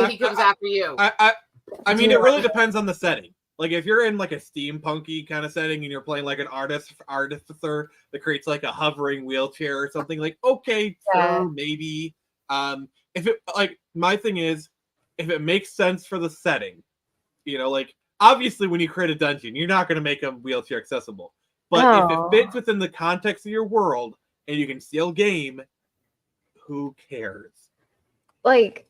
He comes after you. I mean, it really depends on the setting. Like, if you're in like a steampunky kind of setting and you're playing like an artificer that creates like a hovering wheelchair or something, like, okay, sure, maybe. If it, like, my thing is, if it makes sense for the setting, you know, like, obviously when you create a dungeon, you're not going to make a wheelchair accessible. But if it fits within the context of your world and you can still game, who cares? Like,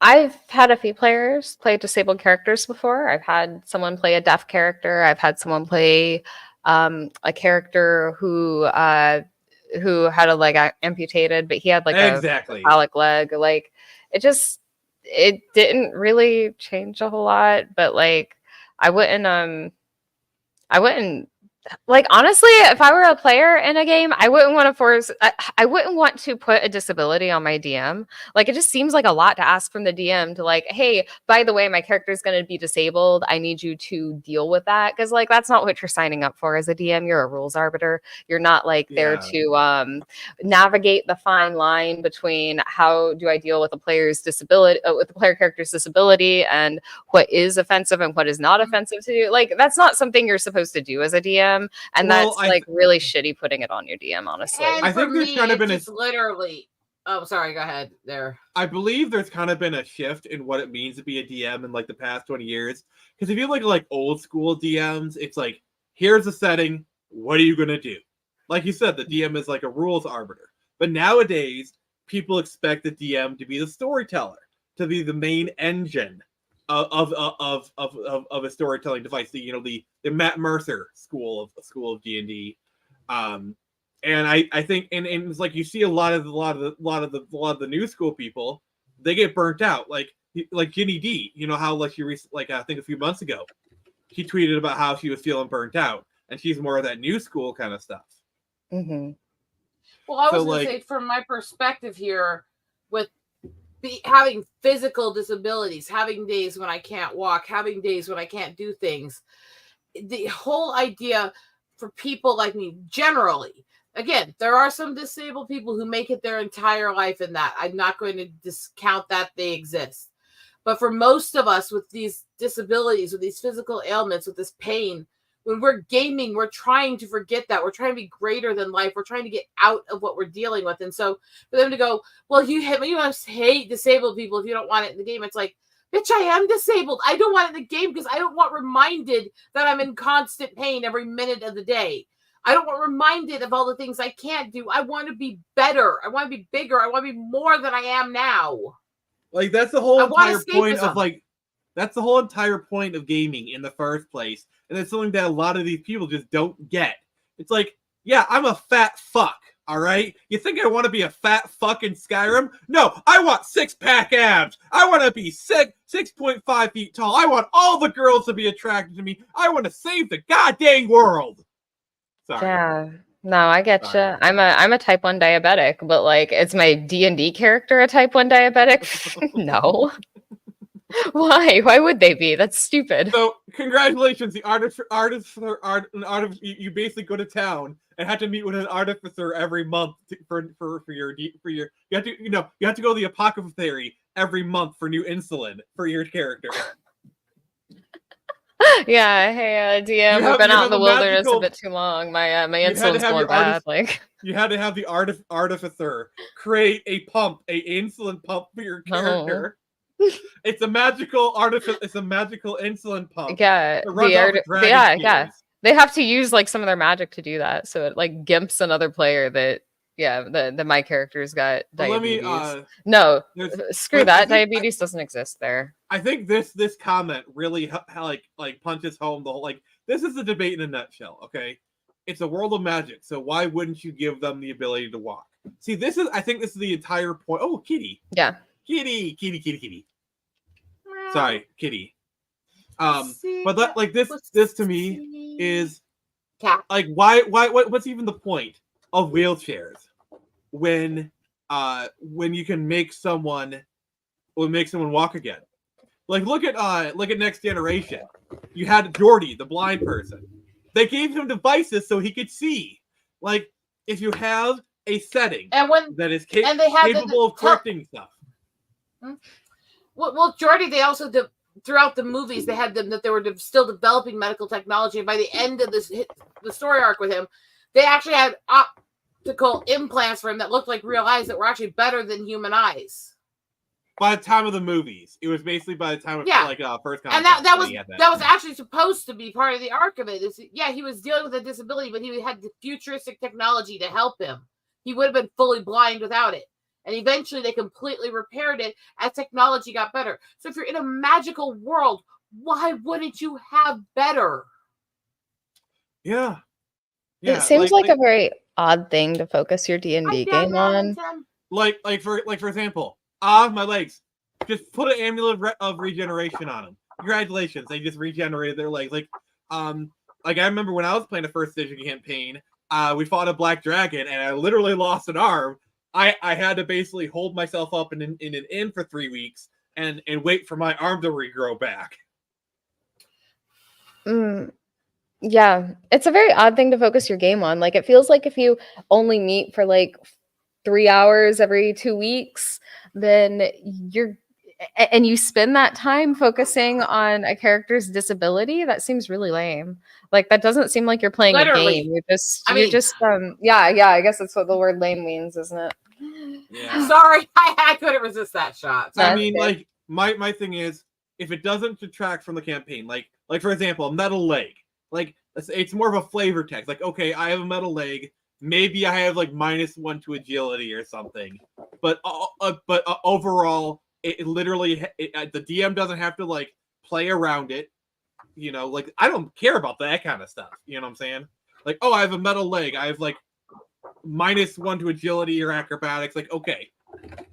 I've had a few players play disabled characters before. I've had someone play a deaf character. I've had someone play a character who had a leg amputated, but he had like a Exactly. metallic leg. Like it didn't really change a whole lot, but like I wouldn't like, honestly, if I were a player in a game, I wouldn't want to I wouldn't want to put a disability on my DM. Like, it just seems like a lot to ask from the DM to like, hey, by the way, my character is going to be disabled. I need you to deal with that. Because like, that's not what you're signing up for as a DM. You're a rules arbiter. You're not like there to navigate the fine line between how do I deal with a player's disability, with the player character's disability, and what is offensive and what is not offensive to you. Like, that's not something you're supposed to do as a DM. And Well, that's like really shitty putting it on your DM, honestly. And I for think there's me, kind of it's been just literally. Oh, sorry. Go ahead. There. I believe there's kind of been a shift in what it means to be a DM in like the past 20 years. Because if you look at like old school DMs, it's like, here's the setting. What are you gonna do? Like you said, the DM is like a rules arbiter. But nowadays, people expect the DM to be the storyteller, to be the main engine of a storytelling device. The Matt Mercer school of D&D, and I think and it's like you see a lot of the new school people, they get burnt out. Like Ginny D, you know how like I think a few months ago, she tweeted about how she was feeling burnt out, and she's more of that new school kind of stuff. Mm-hmm. Well, I was going to say, from my perspective here, with having physical disabilities, having days when I can't walk, having days when I can't do things, the whole idea for people like me, generally, again, there are some disabled people who make it their entire life in that. I'm not going to discount that they exist. But for most of us with these disabilities, with these physical ailments, with this pain, when we're gaming, we're trying to forget that. We're trying to be greater than life. We're trying to get out of what we're dealing with. And so for them to go, well, you must hate disabled people if you don't want it in the game. It's like, bitch, I am disabled. I don't want it in the game because I don't want reminded that I'm in constant pain every minute of the day. I don't want reminded of all the things I can't do. I want to be better. I want to be bigger. I want to be more than I am now. Like, that's the whole entire point of like, that's the whole entire point of gaming in the first place. And it's something that a lot of these people just don't get. It's like, yeah, I'm a fat fuck, all right? You think I want to be a fat fuck in Skyrim? No, I want six-pack abs. I want to be 6.5 feet tall. I want all the girls to be attracted to me. I want to save the goddamn world. Sorry. Yeah. No, I get you. I'm a type 1 diabetic, but like, it's my D&D character a type 1 diabetic? No. Why would they be? That's stupid. So congratulations, the you basically go to town and have to meet with an artificer every month for your you have to to go to the apothecary every month for new insulin for your character. Yeah, hey DM, we've been out in the wilderness a bit too long. My insulin's going bad. Like, you had to have the artificer create a insulin pump for your character. It's a magical insulin pump. Yeah, yeah. They have to use like some of their magic to do that, so it like gimps another player that the my character's got diabetes. No, screw that. Diabetes doesn't exist there. I think this comment really like punches home the whole, like, this is the debate in a nutshell. Okay, it's a world of magic, so why wouldn't you give them the ability to walk? See, I think this is the entire point. Oh, kitty. Yeah. Kitty. Sorry, kitty. But like this to me is like, what's even the point of wheelchairs when you can make someone walk again? Like, look at Next Generation. You had Jordy, the blind person. They gave him devices so he could see. Like, if you have a setting that is capable of correcting stuff. Well, Jordy, they also throughout the movies they had them that they were still developing medical technology, and by the end of the story arc with him, they actually had optical implants for him that looked like real eyes that were actually better than human eyes. By the time of the movies, it was basically by the time of first contact. And that was actually supposed to be part of the arc of it. He was dealing with a disability, but he had the futuristic technology to help him. He would have been fully blind without it. And eventually they completely repaired it as technology got better. So if you're in a magical world, why wouldn't you have better? Yeah. It seems like a very odd thing to focus your D&D game on. Like for example, my legs. Just put an amulet of regeneration on them. Congratulations, they just regenerated their legs. Like I remember when I was playing the first edition campaign, we fought a black dragon, and I literally lost an arm. I had to basically hold myself up in an inn for 3 weeks and wait for my arm to regrow back. Yeah, it's a very odd thing to focus your game on. Like, it feels like if you only meet for like 3 hours every 2 weeks, then and you spend that time focusing on a character's disability, that seems really lame. Like, that doesn't seem like you're playing Literally. a game. I guess that's what the word lame means, isn't it? Yeah. Sorry, I couldn't resist that shot. I mean, like, my thing is, if it doesn't detract from the campaign, like for example, a metal leg, like it's more of a flavor text. Like, okay, I have a metal leg. Maybe I have like -1 to agility or something, but overall, it literally the DM doesn't have to like play around it. You know, like I don't care about that kind of stuff. You know what I'm saying? Like, oh, I have a metal leg. I have like -1 to agility or acrobatics. Like, okay,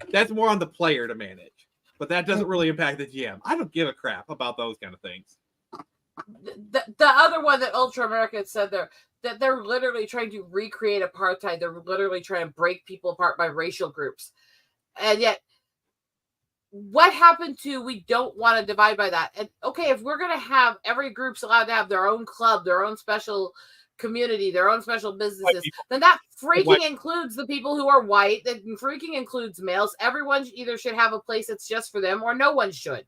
that's more on the player to manage, but that doesn't really impact the GM. I don't give a crap about those kind of things. The other one that Ultra America said there, that they're literally trying to recreate apartheid. They're literally trying to break people apart by racial groups. And yet, what happened to we don't want to divide by that? And okay, if we're going to have every group's allowed to have their own club, their own special community, their own special businesses, then that freaking includes the people who are white. That freaking includes males. Everyone either should have a place that's just for them or no one should.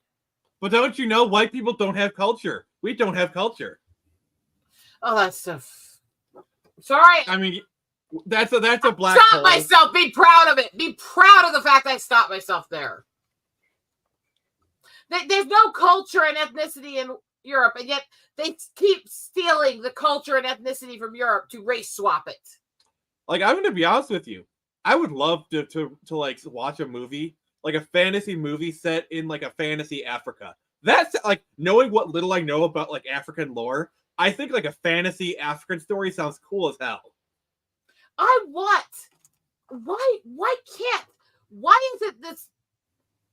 But don't you know, white people don't have culture. We don't have culture. Oh, that's stuff. Sorry. I mean, that's a black Stop hole. myself. Be proud of it. Be proud of the fact I stopped myself there. There's no culture and ethnicity in Europe, and yet they keep stealing the culture and ethnicity from Europe to race swap it. Like, I'm going to be honest with you. I would love to like watch a movie, like a fantasy movie set in like a fantasy Africa. That's like, knowing what little I know about like African lore, I think like a fantasy African story sounds cool as hell. Why is it this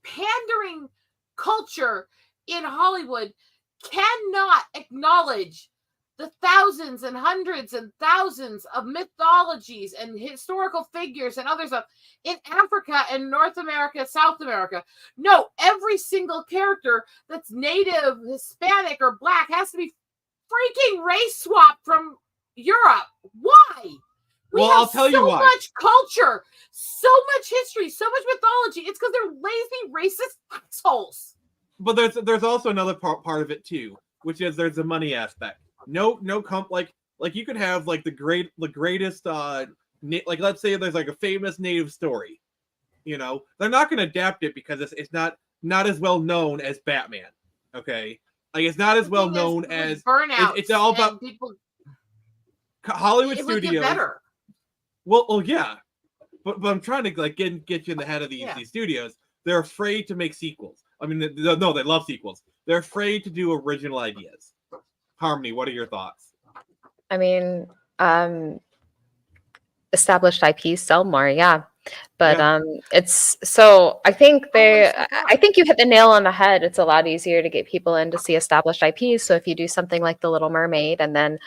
pandering culture in Hollywood cannot acknowledge the thousands and hundreds and thousands of mythologies and historical figures and other stuff in Africa and North America, South America? No, every single character that's Native, Hispanic, or Black has to be freaking race swapped from Europe. Why? I'll tell you why. So much culture, so much history, so much mythology. It's because they're lazy, racist assholes. But there's also another part of it too, which is there's the money aspect. No like you could have like the greatest like, let's say there's like a famous Native story. You know, they're not going to adapt it because it's not as well known as Batman. Okay, like it's not as well known as Burnout. It's all about people. Hollywood It studios. would get better. Well, yeah, but I'm trying to like get you in the head of these studios. They're afraid to make sequels. I mean, they love sequels. They're afraid to do original ideas. Harmony, what are your thoughts? I mean, established IPs sell more, yeah. But it's so I think you hit the nail on the head. It's a lot easier to get people in to see established IPs. So if you do something like The Little Mermaid and then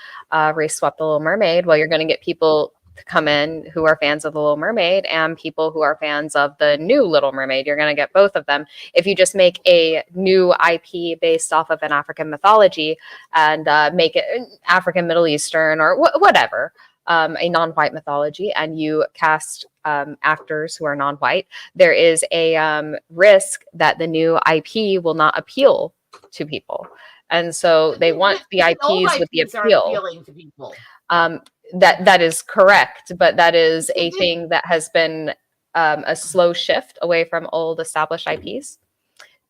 race swap The Little Mermaid, well, you're going to get people to come in who are fans of The Little Mermaid and people who are fans of the new Little Mermaid. You're going to get both of them. If you just make a new IP based off of an African mythology and make it African, Middle Eastern, or whatever, a non-white mythology, and you cast actors who are non-white, there is a risk that the new IP will not appeal to people. And so they want the IPs with the appeal. Appealing to people. That is correct, but that is a thing that has been a slow shift away from old established IPs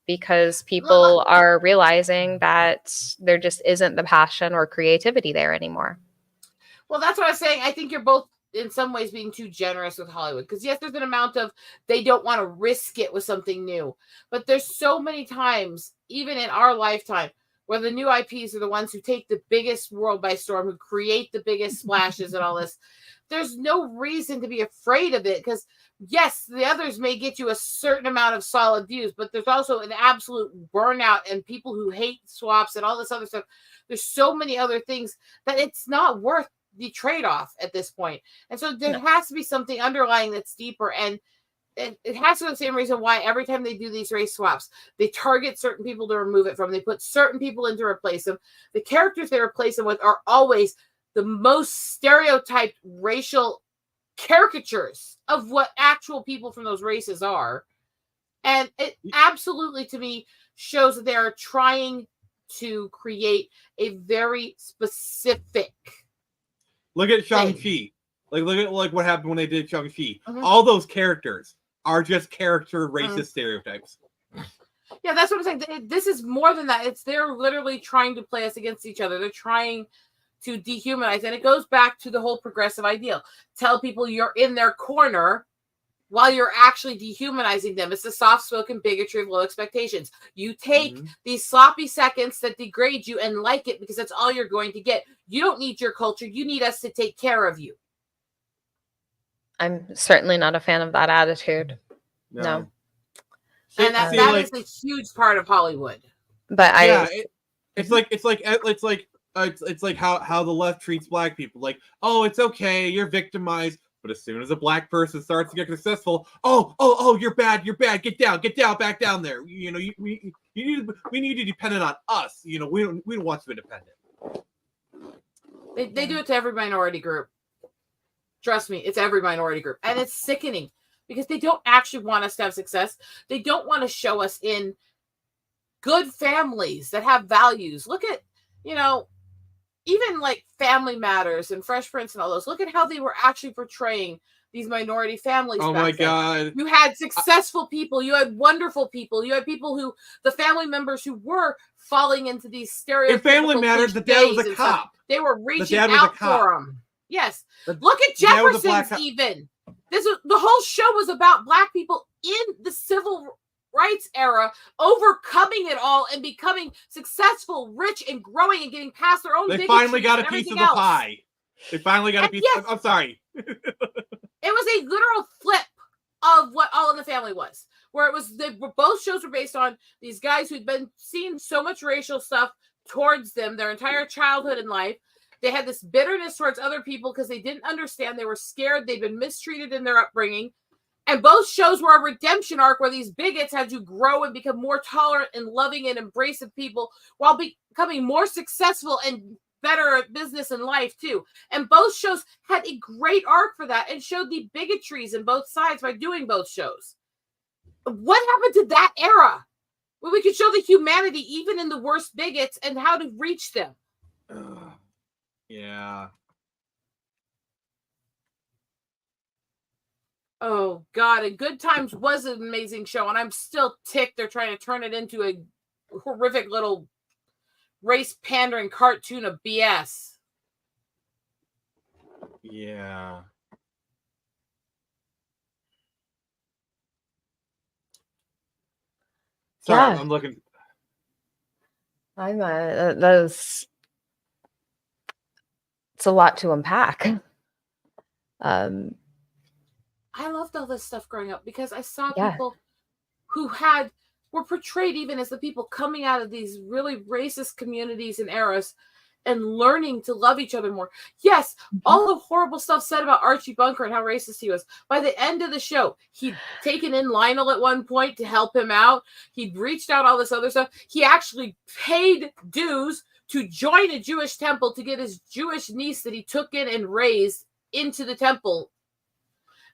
because people are realizing that there just isn't the passion or creativity there anymore. Well, that's what I was saying. I think you're both in some ways being too generous with Hollywood. Because yes, there's an amount of they don't want to risk it with something new. But there's so many times, even in our lifetime, where the new IPs are the ones who take the biggest world by storm, who create the biggest splashes and all this. There's no reason to be afraid of it because, yes, the others may get you a certain amount of solid views, but there's also an absolute burnout and people who hate swaps and all this other stuff. There's so many other things that it's not worth the trade-off at this point. And so there has to be something underlying that's deeper. And it has to be the same reason why every time they do these race swaps, they target certain people to remove it from. They put certain people in to replace them. The characters they replace them with are always the most stereotyped racial caricatures of what actual people from those races are. And it absolutely, to me, shows that they are trying to create a very specific. Look at Shang-Chi. Look at what happened when they did Shang-Chi. Mhm. All those characters are just character racist stereotypes. Yeah, that's what I'm saying. This is more than that. They're literally trying to play us against each other. They're trying to dehumanize. And it goes back to the whole progressive ideal. Tell people you're in their corner while you're actually dehumanizing them. It's the soft-spoken bigotry of low expectations. You take these sloppy seconds that degrade you and like it because that's all you're going to get. You don't need your culture. You need us to take care of you. I'm certainly not a fan of that attitude. No. And that is a huge part of Hollywood. But it's like how the left treats black people. Like, oh, it's okay, you're victimized. But as soon as a black person starts to get successful, oh, you're bad, get down, back down there. You know, we need you to depend on us. You know, we don't want you independent. They do it to every minority group. Trust me, it's every minority group. And it's sickening because they don't actually want us to have success. They don't want to show us in good families that have values. Look at, even like Family Matters and Fresh Prince and all those. Look at how they were actually portraying these minority families. Oh my God. You had successful people. You had wonderful people. You had people who, the family members who were falling into these stereotypical. In Family Matters, the dad was a cop. They were reaching out for them. Yes. Look at Jefferson's even. The whole show was about black people in the civil rights era, overcoming it all and becoming successful, rich, and growing and getting past their own. They finally got a piece of the pie. They finally got a piece. Yes, I'm sorry. It was a literal flip of what All in the Family was, where it was both shows were based on these guys who'd been seeing so much racial stuff towards them their entire childhood and life. They had this bitterness towards other people because they didn't understand. They were scared. They'd been mistreated in their upbringing. And both shows were a redemption arc where these bigots had to grow and become more tolerant and loving and embracive people while becoming more successful and better at business and life too. And both shows had a great arc for that and showed the bigotries in both sides by doing both shows. What happened to that era where we could show the humanity even in the worst bigots and how to reach them? Yeah. Oh, God. And Good Times was an amazing show, and I'm still ticked they're trying to turn it into a horrific little race-pandering cartoon of BS. Yeah. Sorry, Yeah. I'm looking. It's a lot to unpack. I loved all this stuff growing up because I saw people who were portrayed even as the people coming out of these really racist communities and eras and learning to love each other more. Yes, all the horrible stuff said about Archie Bunker and how racist he was. By the end of the show, he'd taken in Lionel at one point to help him out. He'd reached out all this other stuff. He actually paid dues to join a Jewish temple to get his Jewish niece that he took in and raised into the temple.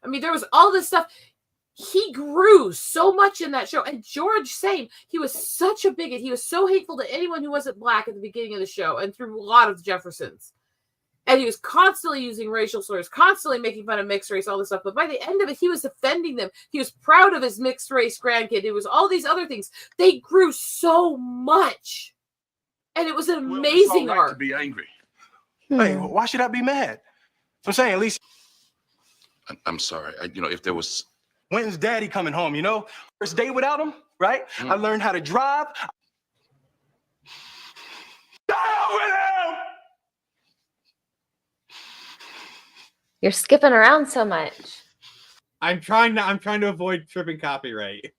I mean, there was all this stuff. He grew so much in that show. And George, same. He was such a bigot. He was so hateful to anyone who wasn't black at the beginning of the show and through a lot of the Jeffersons. And he was constantly using racial slurs, constantly making fun of mixed race, all this stuff. But by the end of it, he was defending them. He was proud of his mixed race grandkid. It was all these other things. They grew so much. And it was an amazing arc. To be angry. Hey, why should I be mad? So I'm saying at least. I'm sorry. If there was. When's daddy coming home, you know? First day without him, right? I learned how to drive. Die with him! You're skipping around so much. I'm trying to avoid tripping copyright.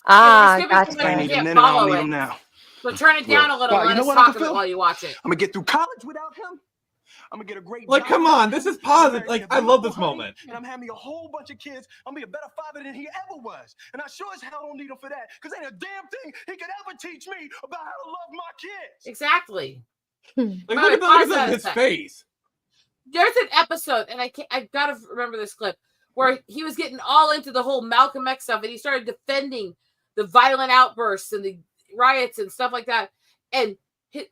Ah, skip it gotcha. because I I need him can't then, and I follow don't need it. him now. So turn it down a little. Wow, you Let know us what, Uncle talk of it Phil? while you watch it. I'm gonna get through college without him. I'm gonna get a great Like, job. come on, this is positive. I'm Like, marrying a I love this beautiful honey, moment. And I'm having a whole bunch of kids. I'm gonna be a better father than he ever was. And I sure as hell don't need him for that. Because ain't a damn thing he could ever teach me about how to love my kids. Exactly. Like, By look the way, at pause his that. face. There's an episode, and I've got to remember this clip, where he was getting all into the whole Malcolm X stuff, and he started defending the violent outbursts and the riots and stuff like that. And his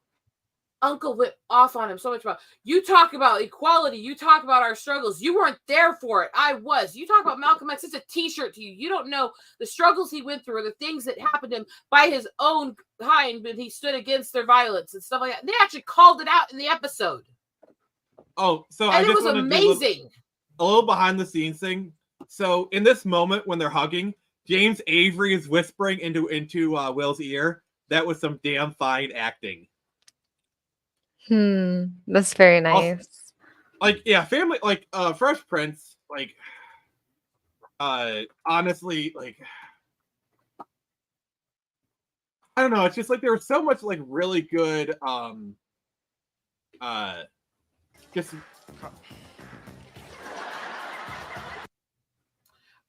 uncle went off on him so much about, you talk about equality, you talk about our struggles. You weren't there for it. I was. You talk about Malcolm X, it's a t-shirt to you. You don't know the struggles he went through or the things that happened to him by his own kind when he stood against their violence and stuff like that. They actually called it out in the episode. Oh, so And I it just was want to do amazing. a little behind the scenes thing. So in this moment when they're hugging, James Avery is whispering into Will's ear. That was some damn fine acting. That's very nice. Like, yeah, family, like Fresh Prince, like honestly, like I don't know, it's just like there was so much like really good just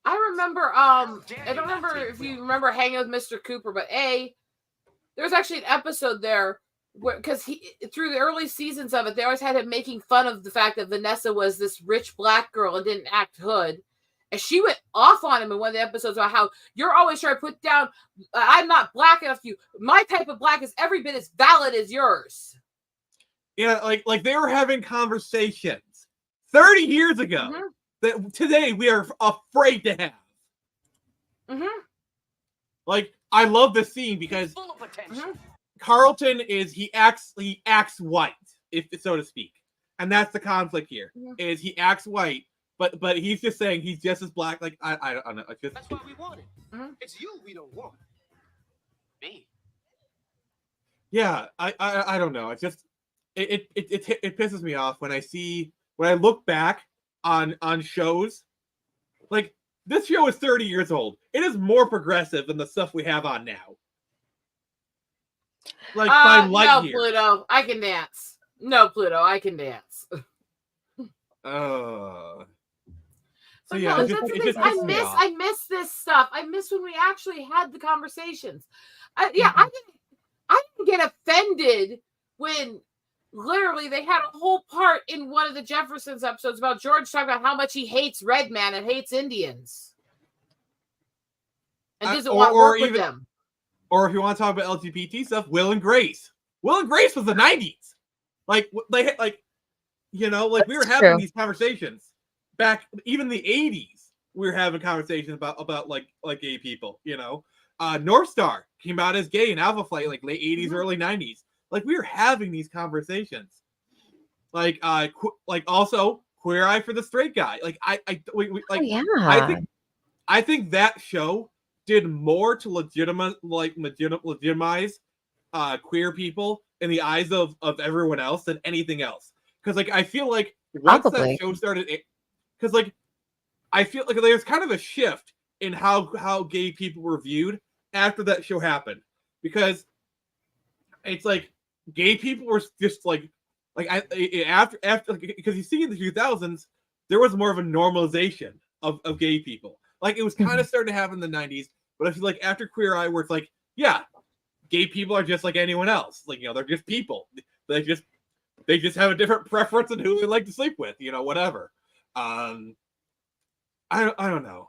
I remember, I don't remember if you remember Hanging with Mr. Cooper, but there's actually an episode there where, because through the early seasons of it, they always had him making fun of the fact that Vanessa was this rich black girl and didn't act hood. And she went off on him in one of the episodes about how you're always trying to put down, I'm not black enough for you. My type of black is every bit as valid as yours. yeah, like they were having conversations 30 years ago that today we are afraid to have. Like, I love this scene because Carlton he acts white, if so to speak, and that's the conflict here. Is he acts white, but he's just saying he's just as black. Like I don't know. Like, That's why we want it. It's you we don't want. Me. Yeah, I don't know. It's just it pisses me off when I look back on shows. Like, this show is 30 years old. It is more progressive than the stuff we have on now. Like, by light years. No, Pluto, I can dance. No, Pluto, I can dance. So But yeah, no, it that's the just thing. pisses me off. I miss this stuff. I miss when we actually had the conversations. I didn't get offended when literally they had a whole part in one of the Jeffersons episodes about George talking about how much he hates red man and hates Indians and doesn't want to work with them. Or if you want to talk about LGBT stuff, Will and Grace. Will and Grace was the 90s. Like, they had, like, you know, like, we were having these conversations back, even the 80s. We were having conversations about like gay people, you know. North Star came out as gay in Alpha Flight, like late 80s, early 90s. Like, we were having these conversations. Like, also Queer Eye for the Straight Guy. Like, I think that show did more to legitimize queer people in the eyes of everyone else than anything else. Because, like, I feel like once that show started, because, like, I feel like there's kind of a shift in how gay people were viewed after that show happened. Because it's like gay people were just after because you see in the 2000s there was more of a normalization of gay people. Like, it was kind of starting to happen in the 90s, but I feel like after Queer Eye, where it's like, yeah, gay people are just like anyone else. Like, you know, they're just people. They just have a different preference in who they like to sleep with. You know, whatever. I don't know.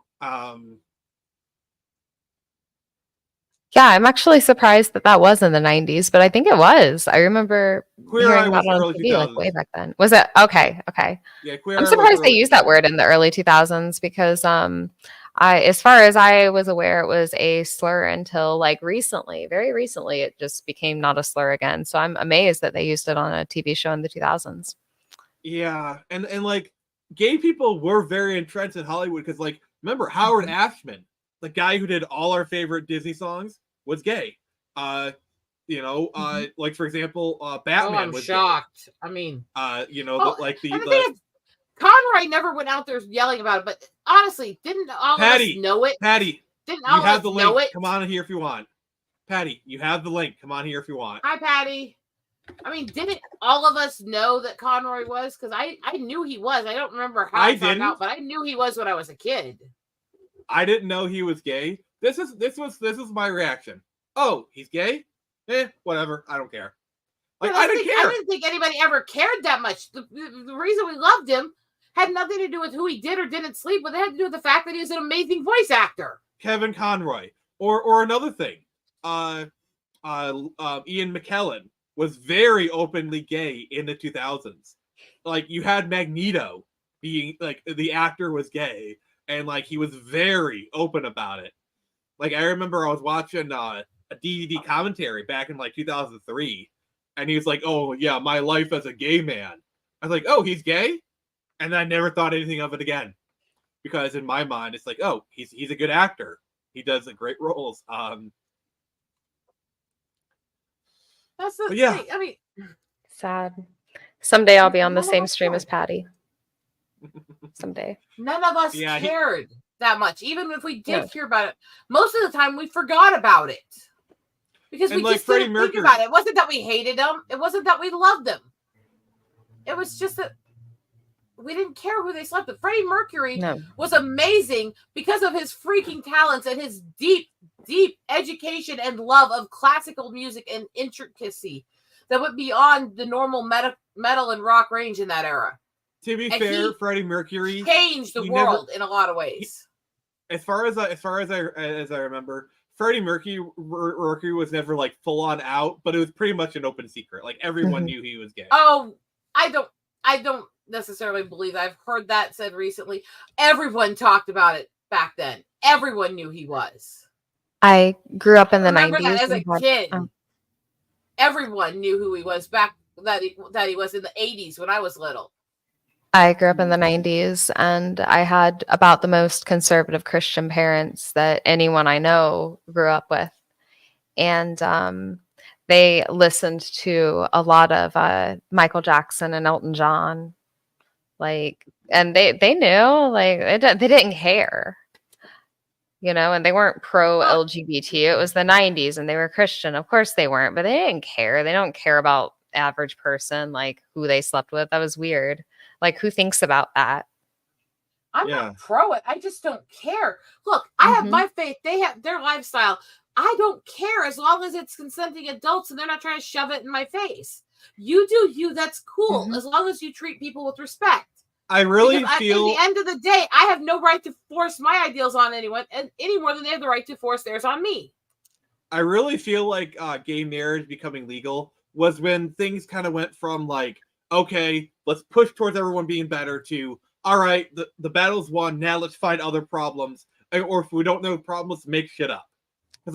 Yeah, I'm actually surprised that was in the 90s, but I think it was. I remember hearing about it on TV like way back then. Was it? Okay. Yeah, Queer I'm Eye surprised they used that word in the early 2000s because as far as I was aware, it was a slur until like recently, very recently, it just became not a slur again. So I'm amazed that they used it on a TV show in the 2000s. Yeah, and like gay people were very entrenched in Hollywood because, like, remember Howard Ashman, the guy who did all our favorite Disney songs, was gay. Like for example, Batman I'm was shocked. Gay. I mean, the thing is, Conroy never went out there yelling about it, but honestly, didn't all Patty, of us know it? Patty, didn't all you have of the us link. know it? Come on here if you want. Patty, you have the link. Come on here if you want. Hi, Patty. I mean, didn't all of us know that Conroy was? Because I knew he was. I don't remember how I found out, but I knew he was when I was a kid. I didn't know he was gay. This was my reaction. Oh, he's gay? Whatever. I don't care. Like, I didn't care. I didn't think anybody ever cared that much. The reason we loved him had nothing to do with who he did or didn't sleep with. It had to do with the fact that he was an amazing voice actor. Kevin Conroy. Or another thing. Ian McKellen was very openly gay in the 2000s. Like, you had Magneto being, like, the actor was gay, and, like, he was very open about it. Like, I remember I was watching a DVD commentary back in, like, 2003, and he was like, oh, yeah, my life as a gay man. I was like, oh, he's gay? And then I never thought anything of it again. Because in my mind, it's like, oh, he's a good actor. He does great roles. That's the yeah. thing. I mean, sad. Someday I'll be on the same stream as Patty. Someday. None of us cared that much. Even if we did hear about it, most of the time we forgot about it. Because we just didn't think about it. It wasn't that we hated him. It wasn't that we loved him. It was just that we didn't care who they slept with. Freddie Mercury was amazing because of his freaking talents and his deep, deep education and love of classical music and intricacy that went beyond the normal metal and rock range in that era. To be fair, Freddie Mercury changed the world in a lot of ways. As far as I remember, Freddie Mercury was never like full on out, but it was pretty much an open secret. Like everyone knew he was gay. Oh, I don't necessarily believe that. I've heard that said recently. Everyone talked about it back then. Everyone knew he was. I grew up in the 90s. That as a kid. Everyone knew who he was back that he was in the 80s when I was little. I grew up in the 90s, and I had about the most conservative Christian parents that anyone I know grew up with. And they listened to a lot of Michael Jackson and Elton John. Like, and they knew, like, they didn't care. You know, and they weren't pro-LGBT. It was the 90s, and they were Christian. Of course they weren't, but they didn't care. They don't care about average person, like, who they slept with. That was weird. Like, who thinks about that? I'm not pro it. I just don't care. Look, I have my faith. They have their lifestyle. I don't care as long as it's consenting adults and they're not trying to shove it in my face. You do you. That's cool. As long as you treat people with respect. I really feel at the end of the day, I have no right to force my ideals on anyone, and any more than they have the right to force theirs on me. I really feel like gay marriage becoming legal was when things kind of went from like, okay, let's push towards everyone being better to, all right, the battle's won. Now let's find other problems. Or if we don't know the problems, make shit up.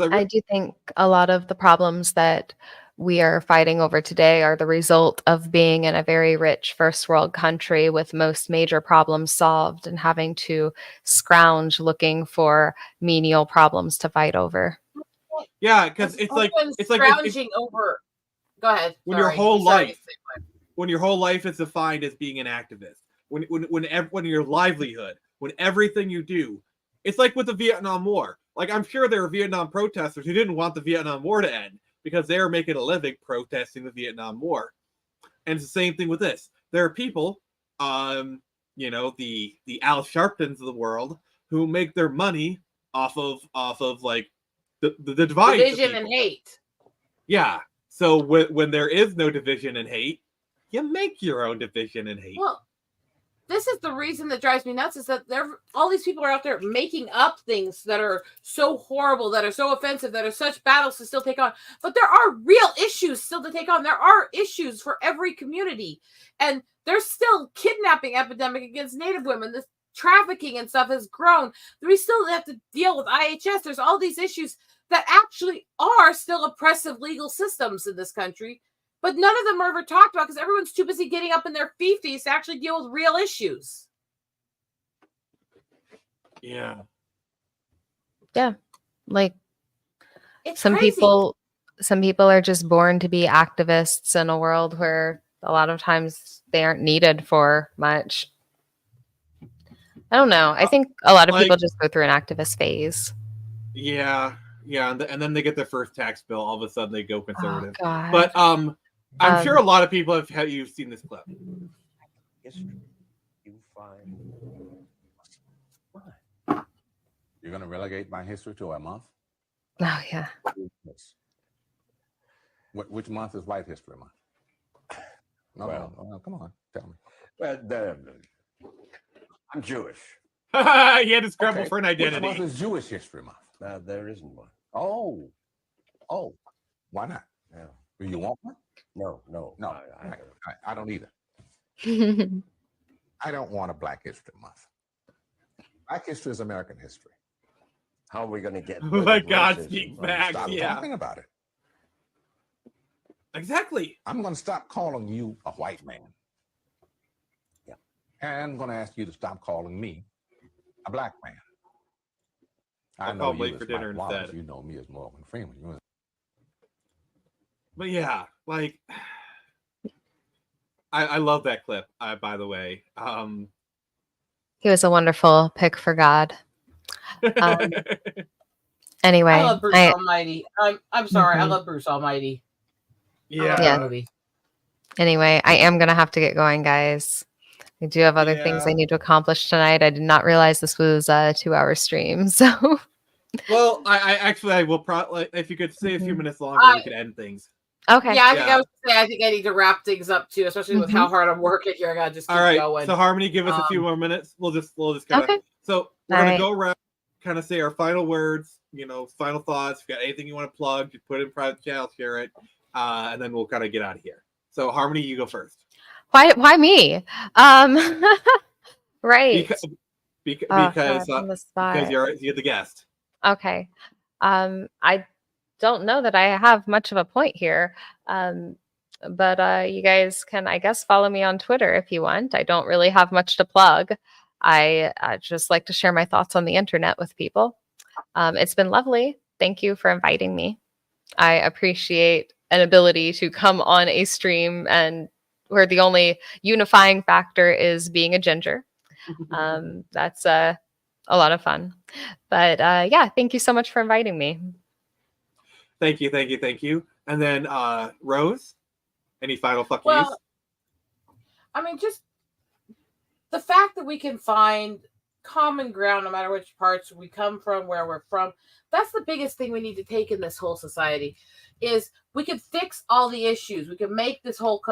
I do think a lot of the problems that we are fighting over today are the result of being in a very rich first world country with most major problems solved and having to scrounge looking for menial problems to fight over. Yeah, because it's like scrounging over. Go ahead. When your whole life is defined as being an activist, when your livelihood, when everything you do, it's like with the Vietnam War. Like, I'm sure there were Vietnam protesters who didn't want the Vietnam War to end because they were making a living protesting the Vietnam War. And it's the same thing with this. There are people, the Al Sharptons of the world who make their money off of like the divide. Division and hate. Yeah. So when there is no division and hate, you make your own division and hate. Well, this is the reason that drives me nuts is that all these people are out there making up things that are so horrible, that are so offensive, that are such battles to still take on. But there are real issues still to take on. There are issues for every community. And there's still kidnapping epidemic against Native women. This trafficking and stuff has grown. We still have to deal with IHS. There's all these issues that actually are still oppressive legal systems in this country. But none of them are ever talked about because everyone's too busy getting up in their fifis to actually deal with real issues. Yeah. Like It's some crazy. people are just born to be activists in a world where a lot of times they aren't needed for much. I don't know. I think a lot of people like- just go through an activist phase. Yeah. And then they get their first tax bill. All of a sudden, they go Oh conservative. God. But I'm sure a lot of people you've seen this clip. History, you find. You're going to relegate my history to a month? Oh yeah. Yes. Which month is White History Month? No, Well, come on, tell me. Well, I'm Jewish. He had to scramble Okay, for an Which identity. month is Jewish History Month? There isn't one. Oh, why not? Yeah. Do you want one? No. No, I don't either. I don't want a Black History Month. Black history is American history. How are we going to get? Oh my God, racism speak from back. Stop Yeah. talking about it. Exactly. I'm going to stop calling you a white man. Yeah. And I'm going to ask you to stop calling me a black man. I'll call Blake for dinner instead. You know me as Morgan Freeman. But yeah, like I love that clip. By the way, He was a wonderful pick for God. Anyway, I love Bruce Almighty. I'm sorry. I Mhm. love Bruce Almighty. I love yeah, that movie. Anyway, I am gonna have to get going, guys. I do have other things I Yeah. need to accomplish tonight. I did not realize this was a 2-hour stream. So Well, I will probably, if you could stay a few minutes longer, we could end things. okay. Yeah, I think Yeah. I think I need to wrap things up too, especially with how hard I'm working here. I gotta just keep All right. going. So Harmony, give us a few more minutes. We'll just kind of. Okay. So we're All gonna right. go around, kind of say our final words. Final thoughts. If you got anything you want to plug, just put it in private channel, share it, and then we'll kind of get out of here. So Harmony, you go first. Why me? Right. Because on the spot. you're the guest. Okay. I don't know that I have much of a point here. But you guys can, I guess, follow me on Twitter if you want. I don't really have much to plug. I just like to share my thoughts on the internet with people. It's been lovely. Thank you for inviting me. I appreciate an ability to come on a stream and where the only unifying factor is being a ginger. That's a lot of fun. But yeah, thank you so much for inviting me. Thank you. And then Rose, any final fuck yous? Well, I mean, just the fact that we can find common ground no matter which parts we come from, where we're from, that's the biggest thing we need to take in this whole society. Is we can fix all the issues. We can make this whole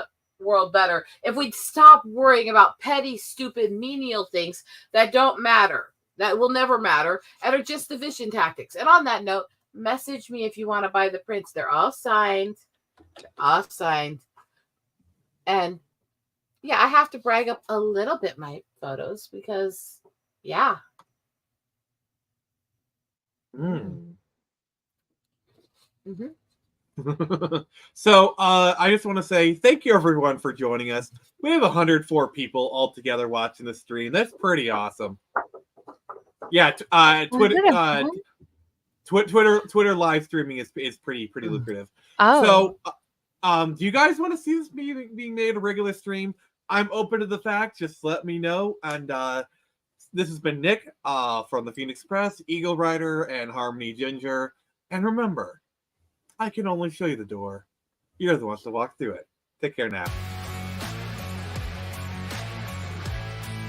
world better if we'd stop worrying about petty, stupid, menial things that don't matter, that will never matter, and are just division tactics. And on that note, message me if you want to buy the prints. They're all signed. And yeah, I have to brag up a little bit my photos because, yeah. So I just want to say thank you everyone for joining us. We have 104 people all together watching the stream. That's pretty awesome. Yeah, Twitter live streaming is pretty lucrative. Oh. So do you guys want to see this being made a regular stream? I'm open to the fact. Just let me know. And this has been Nick from the Phoenix Press, Eagle Rider, and Harmony Ginger. And remember, I can only show you the door. You're the ones to walk through it. Take care now.